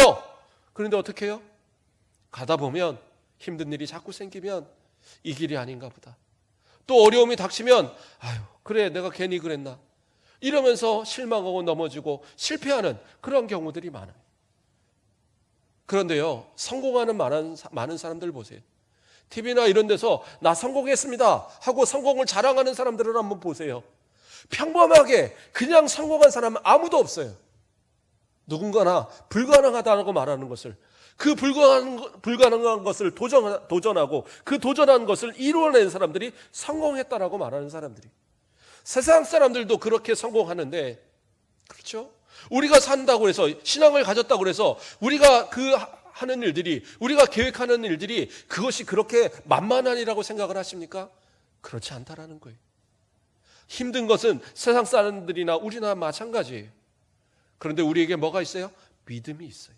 그런데 어떻게 해요? 가다 보면 힘든 일이 자꾸 생기면 이 길이 아닌가 보다. 또 어려움이 닥치면 아유 그래 내가 괜히 그랬나 이러면서 실망하고 넘어지고 실패하는 그런 경우들이 많아요. 그런데요, 성공하는 많은 사람들 보세요. TV나 이런 데서 나 성공했습니다 하고 성공을 자랑하는 사람들을 한번 보세요. 평범하게 그냥 성공한 사람은 아무도 없어요. 누군가나 불가능하다고 말하는 것을, 그 불가능한 것을 도전하고 그 도전한 것을 이루어낸 사람들이 성공했다라고 말하는 사람들이, 세상 사람들도 그렇게 성공하는데, 그렇죠? 우리가 산다고 해서, 신앙을 가졌다고 해서 우리가 하는 일들이, 우리가 계획하는 일들이 그것이 그렇게 만만하니라고 생각을 하십니까? 그렇지 않다라는 거예요. 힘든 것은 세상 사람들이나 우리나 마찬가지예요. 그런데 우리에게 뭐가 있어요? 믿음이 있어요.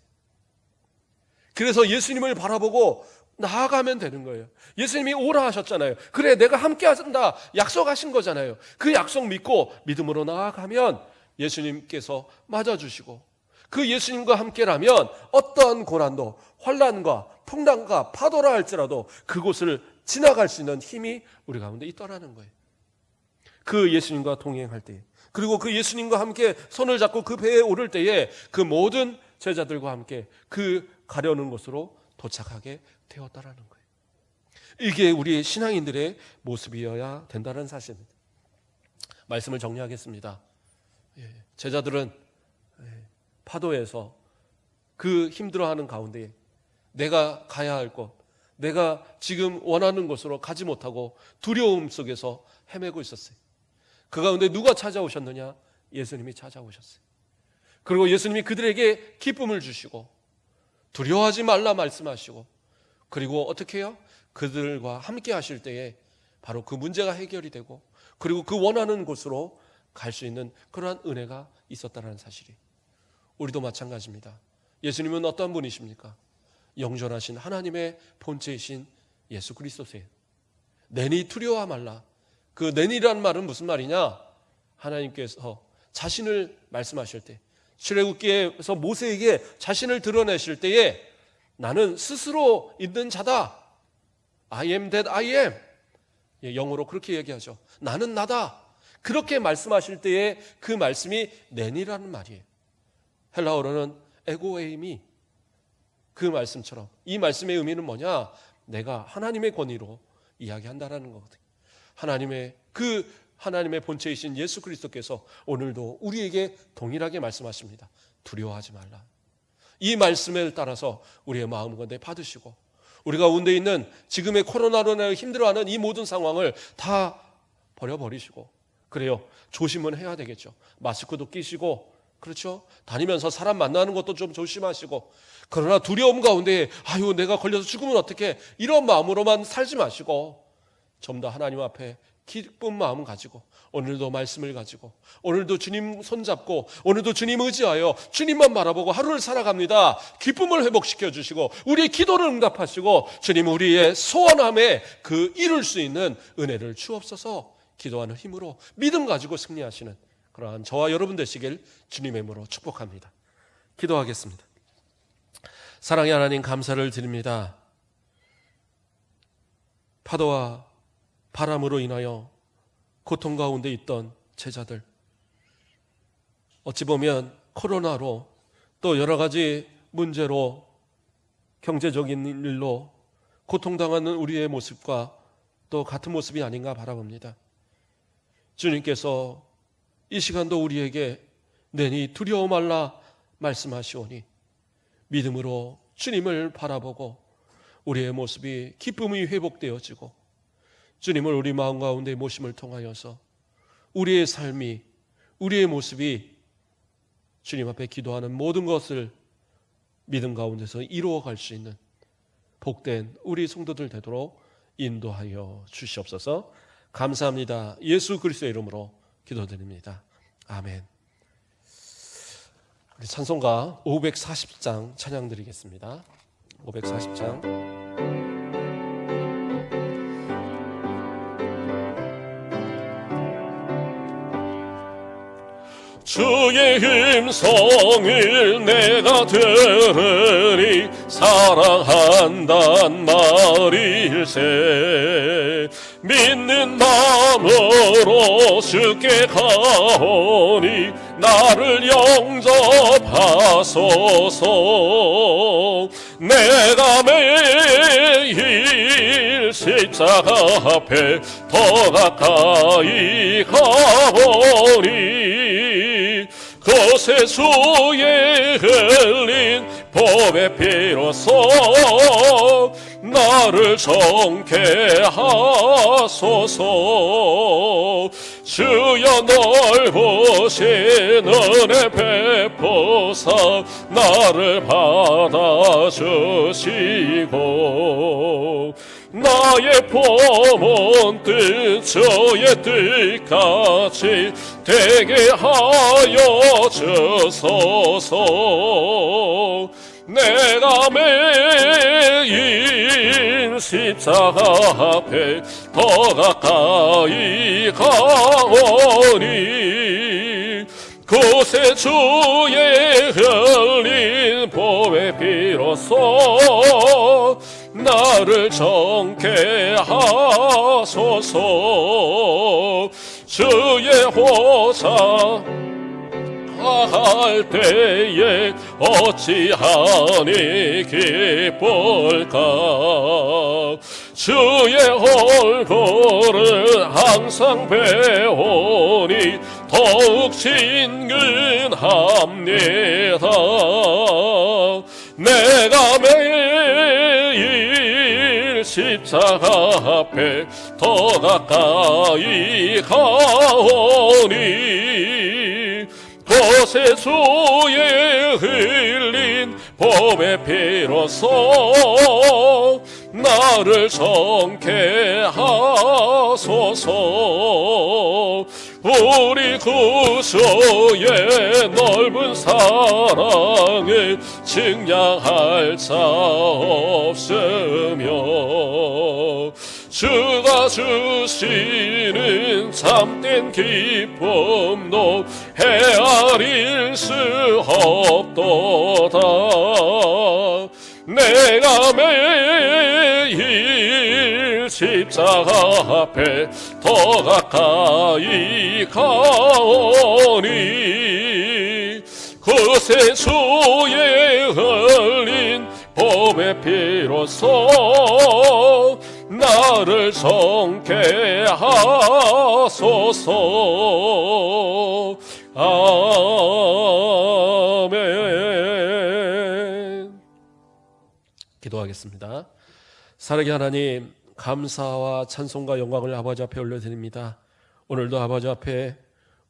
그래서 예수님을 바라보고 나아가면 되는 거예요. 예수님이 오라 하셨잖아요. 그래 내가 함께 한다 약속하신 거잖아요. 그 약속 믿고 믿음으로 나아가면 예수님께서 맞아주시고, 그 예수님과 함께라면 어떠한 고난도 환난과 풍랑과 파도라 할지라도 그곳을 지나갈 수 있는 힘이 우리 가운데 있더라는 거예요. 그 예수님과 동행할 때, 그리고 그 예수님과 함께 손을 잡고 그 배에 오를 때에 그 모든 제자들과 함께 그 가려는 곳으로 도착하게 되었다라는 거예요. 이게 우리 신앙인들의 모습이어야 된다는 사실입니다. 말씀을 정리하겠습니다. 제자들은 파도에서 그 힘들어하는 가운데 내가 가야 할 곳, 내가 지금 원하는 곳으로 가지 못하고 두려움 속에서 헤매고 있었어요. 그 가운데 누가 찾아오셨느냐? 예수님이 찾아오셨어요. 그리고 예수님이 그들에게 기쁨을 주시고 두려워하지 말라 말씀하시고, 그리고 어떻게 해요? 그들과 함께 하실 때에 바로 그 문제가 해결이 되고, 그리고 그 원하는 곳으로 갈 수 있는 그러한 은혜가 있었다는 사실이, 우리도 마찬가지입니다. 예수님은 어떤 분이십니까? 영존하신 하나님의 본체이신 예수 그리스도세요. 내니 두려워 말라. 그 내니라는 말은 무슨 말이냐? 하나님께서 자신을 말씀하실 때, 출애굽기에서 모세에게 자신을 드러내실 때에 나는 스스로 있는 자다. I am that I am. 영어로 그렇게 얘기하죠. 나는 나다. 그렇게 말씀하실 때에 그 말씀이 내니라는 말이에요. 헬라어로는 에고에이미. 그 말씀처럼 이 말씀의 의미는 뭐냐? 내가 하나님의 권위로 이야기한다라는 거거든요. 하나님의 본체이신 예수 그리스도께서 오늘도 우리에게 동일하게 말씀하십니다. 두려워하지 말라. 이 말씀을 따라서 우리의 마음 가운데 받으시고, 우리가 가운데 있는 지금의 코로나로 인해 힘들어하는 이 모든 상황을 다 버려버리시고, 그래요, 조심은 해야 되겠죠. 마스크도 끼시고, 그렇죠? 다니면서 사람 만나는 것도 좀 조심하시고, 그러나 두려움 가운데 아유 내가 걸려서 죽으면 어떡해, 이런 마음으로만 살지 마시고 좀 더 하나님 앞에 기쁜 마음 가지고, 오늘도 말씀을 가지고, 오늘도 주님 손잡고, 오늘도 주님 의지하여 주님만 바라보고 하루를 살아갑니다. 기쁨을 회복시켜 주시고 우리의 기도를 응답하시고 주님 우리의 소원함에 그 이룰 수 있는 은혜를 주옵소서. 기도하는 힘으로 믿음 가지고 승리하시는 그러한 저와 여러분 되시길 주님의 이름으로 축복합니다. 기도하겠습니다. 사랑의 하나님, 감사를 드립니다. 파도와 바람으로 인하여 고통 가운데 있던 제자들, 어찌 보면 코로나로 또 여러 가지 문제로 경제적인 일로 고통당하는 우리의 모습과 또 같은 모습이 아닌가 바라봅니다. 주님께서 이 시간도 우리에게 내니 두려워 말라 말씀하시오니 믿음으로 주님을 바라보고 우리의 모습이 기쁨이 회복되어지고 주님을 우리 마음 가운데 모심을 통하여서 우리의 삶이, 우리의 모습이 주님 앞에 기도하는 모든 것을 믿음 가운데서 이루어갈 수 있는 복된 우리 성도들 되도록 인도하여 주시옵소서. 감사합니다. 예수 그리스도의 이름으로 기도드립니다. 아멘. 우리 찬송가 540장 찬양 드리겠습니다. 540장.
주의 음성을 내가 들으니 사랑한단 말일세. 믿는 마음으로 주께 가오니 나를 영접하소서. 내가 매일 십자가 앞에 더 가까이 가오니 그새 주의 흘린 보배 피로써 나를 정케 하소서. 주여 넓으신 은혜 베푸사 나를 받아주시고 나의 품은 뜻 주의 뜻같이 되게 하여 주소서. 내가 매일 십자가 앞에 더 가까이 가오니 그새 주의 흘린 보배 피로써 나를 정케 하소서. 주의 호사 할 때에 어찌하니 기쁠까. 주의 얼굴을 항상 배우니 더욱 친근합니다. 내가 매일 십자가 앞에 더 가까이 가오니 곳에 주의 흘린 보배 피로써 나를 정케 하소서. 우리 구주의 넓은 사랑에 측량할 자 없으며 주가 주시는 참된 기쁨도 헤아릴 수 없도다. 내가 매일 십자가 앞에 더 가까이 가오니 그새 주의 흘린 보배 피로써 나를 정케 하소서. 아멘.
기도하겠습니다. 사랑의 하나님, 감사와 찬송과 영광을 아버지 앞에 올려드립니다. 오늘도 아버지 앞에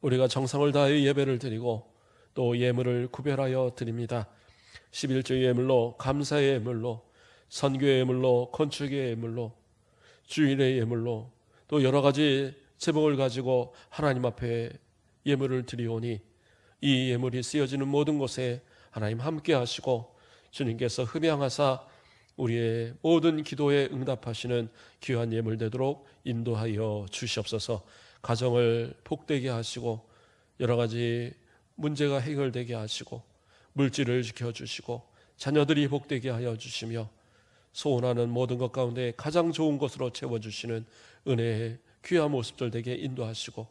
우리가 정성을 다해 예배를 드리고 또 예물을 구별하여 드립니다. 11조 예물로, 감사의 예물로, 선교의 예물로, 건축의 예물로, 주일의 예물로, 또 여러 가지 제목을 가지고 하나님 앞에 예물을 드리오니 이 예물이 쓰여지는 모든 곳에 하나님 함께 하시고 주님께서 흠양하사 우리의 모든 기도에 응답하시는 귀한 예물 되도록 인도하여 주시옵소서. 가정을 복되게 하시고 여러 가지 문제가 해결되게 하시고 물질을 지켜주시고 자녀들이 복되게 하여 주시며 소원하는 모든 것 가운데 가장 좋은 것으로 채워주시는 은혜의 귀한 모습들 되게 인도하시고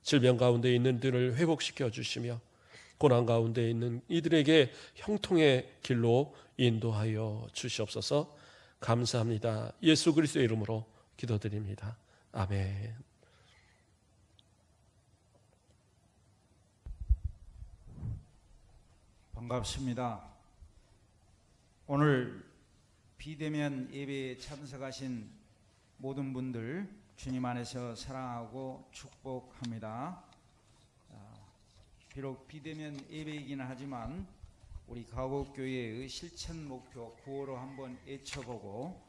질병 가운데 있는 이들을 회복시켜 주시며 고난 가운데 있는 이들에게 형통의 길로 인도하여 주시옵소서. 감사합니다. 예수 그리스도의 이름으로 기도드립니다. 아멘.
반갑습니다. 오늘 비대면 예배에 참석하신 모든 분들 주님 안에서 사랑하고 축복합니다. 비록 비대면 예배이기는 하지만 우리 가곡교회의 실천 목표 구호로 한번 외쳐보고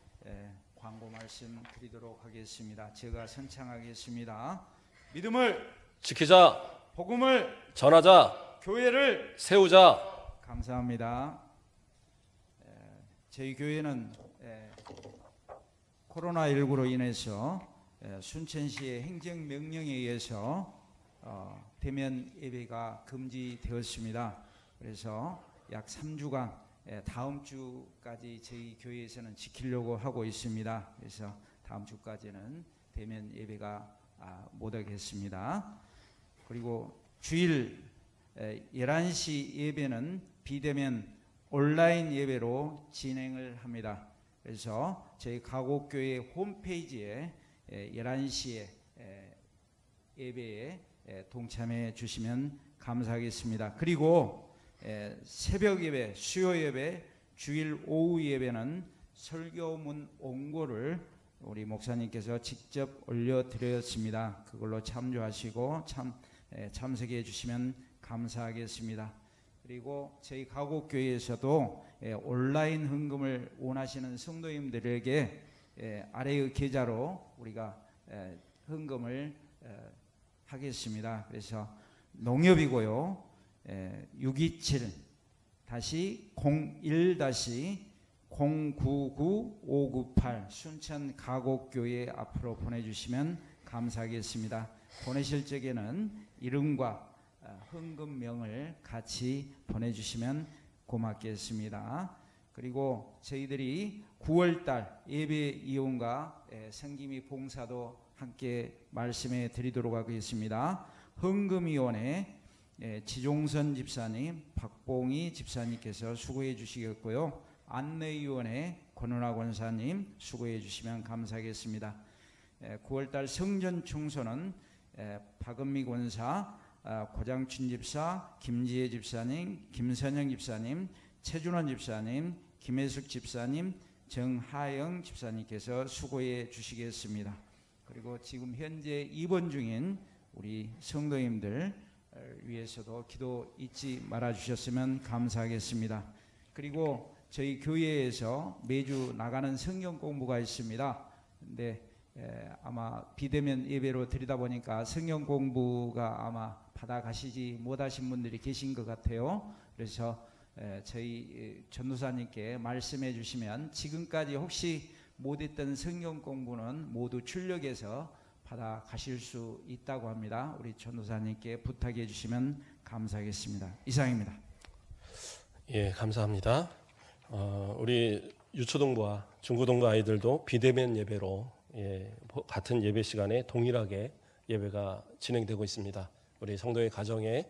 광고 말씀 드리도록 하겠습니다. 제가 선창하겠습니다. 믿음을
지키자,
복음을
전하자,
교회를
세우자.
감사합니다. 저희 교회는 코로나19로 인해서 순천시의 행정명령에 의해서 대면 예배가 금지되었습니다. 그래서 약 3주간 다음 주까지 저희 교회에서는 지키려고 하고 있습니다. 그래서 다음 주까지는 대면 예배가 못하겠습니다. 그리고 주일 11시 예배는 비대면 온라인 예배로 진행을 합니다. 그래서 저희 가곡교회 홈페이지에 11시에 예배에 동참해 주시면 감사하겠습니다. 그리고 새벽 예배, 수요 예배, 주일 오후 예배는 설교문 원고를 우리 목사님께서 직접 올려드렸습니다. 그걸로 참조하시고 참석해 주시면 감사하겠습니다. 그리고 저희 가곡교회에서도 온라인 헌금을 원하시는 성도님들에게 아래의 계좌로 우리가 헌금을 하겠습니다. 그래서 농협이고요. 627-01-099-598 순천 가곡교회 앞으로 보내주시면 감사하겠습니다. 보내실 적에는 이름과 헌금명을 같이 보내주시면 고맙겠습니다. 그리고 저희들이 9월달 예배 이용과 성김이 봉사도 함께 말씀해 드리도록 하겠습니다. 헌금위원회 지종선 집사님, 박봉희 집사님께서 수고해 주시겠고요. 안내위원회 권은하 권사님 수고해 주시면 감사하겠습니다. 9월달 성전 청소는 박은미 권사, 고장춘 집사, 김지혜 집사님, 김선영 집사님, 최준원 집사님, 김혜숙 집사님, 정하영 집사님께서 수고해 주시겠습니다. 그리고 지금 현재 입원 중인 우리 성도님들 위해서도 기도 잊지 말아 주셨으면 감사하겠습니다. 그리고 저희 교회에서 매주 나가는 성경 공부가 있습니다. 근데 아마 비대면 예배로 드리다 보니까 성경 공부가 아마 받아가시지 못하신 분들이 계신 것 같아요. 그래서 저희 전도사님께 말씀해 주시면 지금까지 혹시 못했던 성경 공부는 모두 출력해서 받아가실 수 있다고 합니다. 우리 전도사님께 부탁해 주시면 감사하겠습니다. 이상입니다.
예, 감사합니다. 우리 유초동부와 중고동부 아이들도 비대면 예배로 같은 예배 시간에 동일하게 예배가 진행되고 있습니다. 우리 성도의 가정에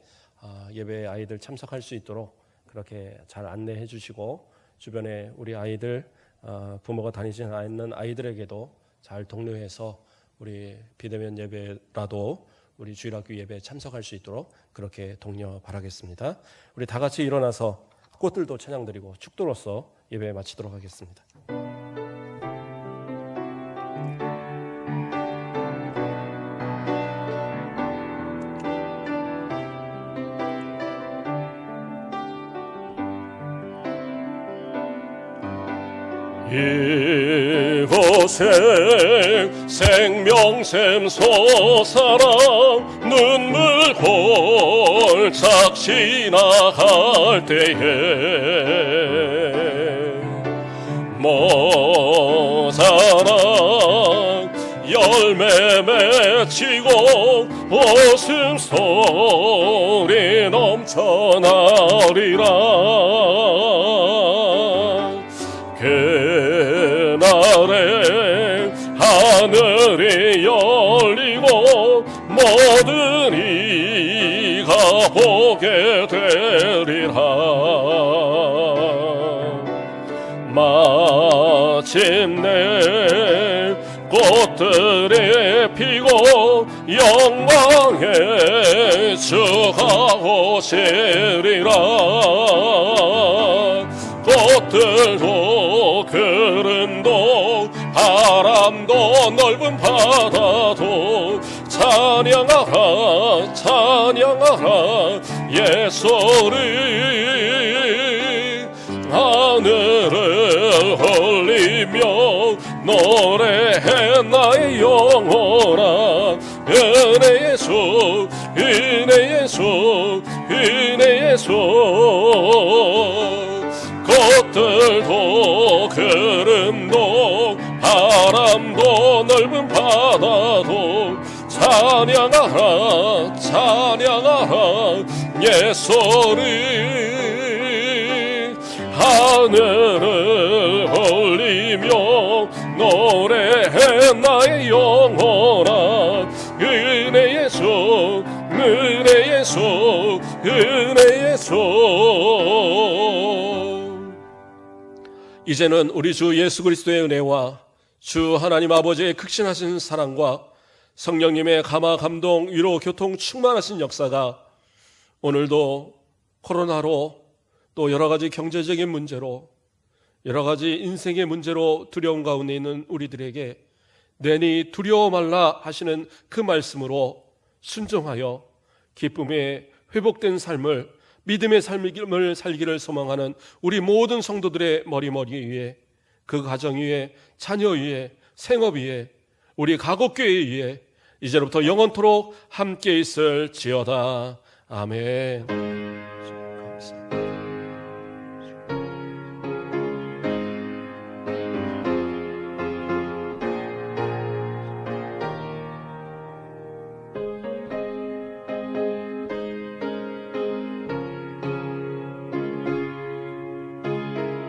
예배 아이들 참석할 수 있도록 그렇게 잘 안내해 주시고 주변에 우리 아이들 부모가 다니지 않는 아이들에게도 잘 독려해서 우리 비대면 예배라도 우리 주일학교 예배에 참석할 수 있도록 그렇게 독려 바라겠습니다. 우리 다 같이 일어나서 꽃들도 찬양드리고 축도로서 예배 마치도록 하겠습니다.
이곳에 생명샘 솟아라 눈물 골짝 지나갈 때에 모자라 열매 맺히고 웃음소리 넘쳐나리라 그날에 하늘이 열리고 모든 이가 보게 되리라 마침내 꽃들이 피고 영광의 주가 오시리라 꽃들도 구름도 바람도 넓은 바다도 찬양하라 찬양하라 예수를 하늘을 흘리며 노래해 나의 영혼아 은혜 예수 은혜 예수 은혜 예수 꽃들도 구름도 바람도 넓은 바다도 찬양하라 찬양하라 예수를 하늘을 흘리며 노래해 나의 영혼아 은혜 예수 은혜 예수 은혜 예수
이제는 우리 주 예수 그리스도의 은혜와 주 하나님 아버지의 극신하신 사랑과 성령님의 감화 감동 위로 교통 충만하신 역사가 오늘도 코로나로 또 여러 가지 경제적인 문제로 여러 가지 인생의 문제로 두려움 가운데 있는 우리들에게 내니 두려워 말라 하시는 그 말씀으로 순종하여 기쁨의 회복된 삶을 믿음의 삶을 살기를 소망하는 우리 모든 성도들의 머리 위에 그 가정 위에 자녀 위에 생업 위에 우리 가곡교회 위에 이제로부터 영원토록 함께 있을지어다. 아멘.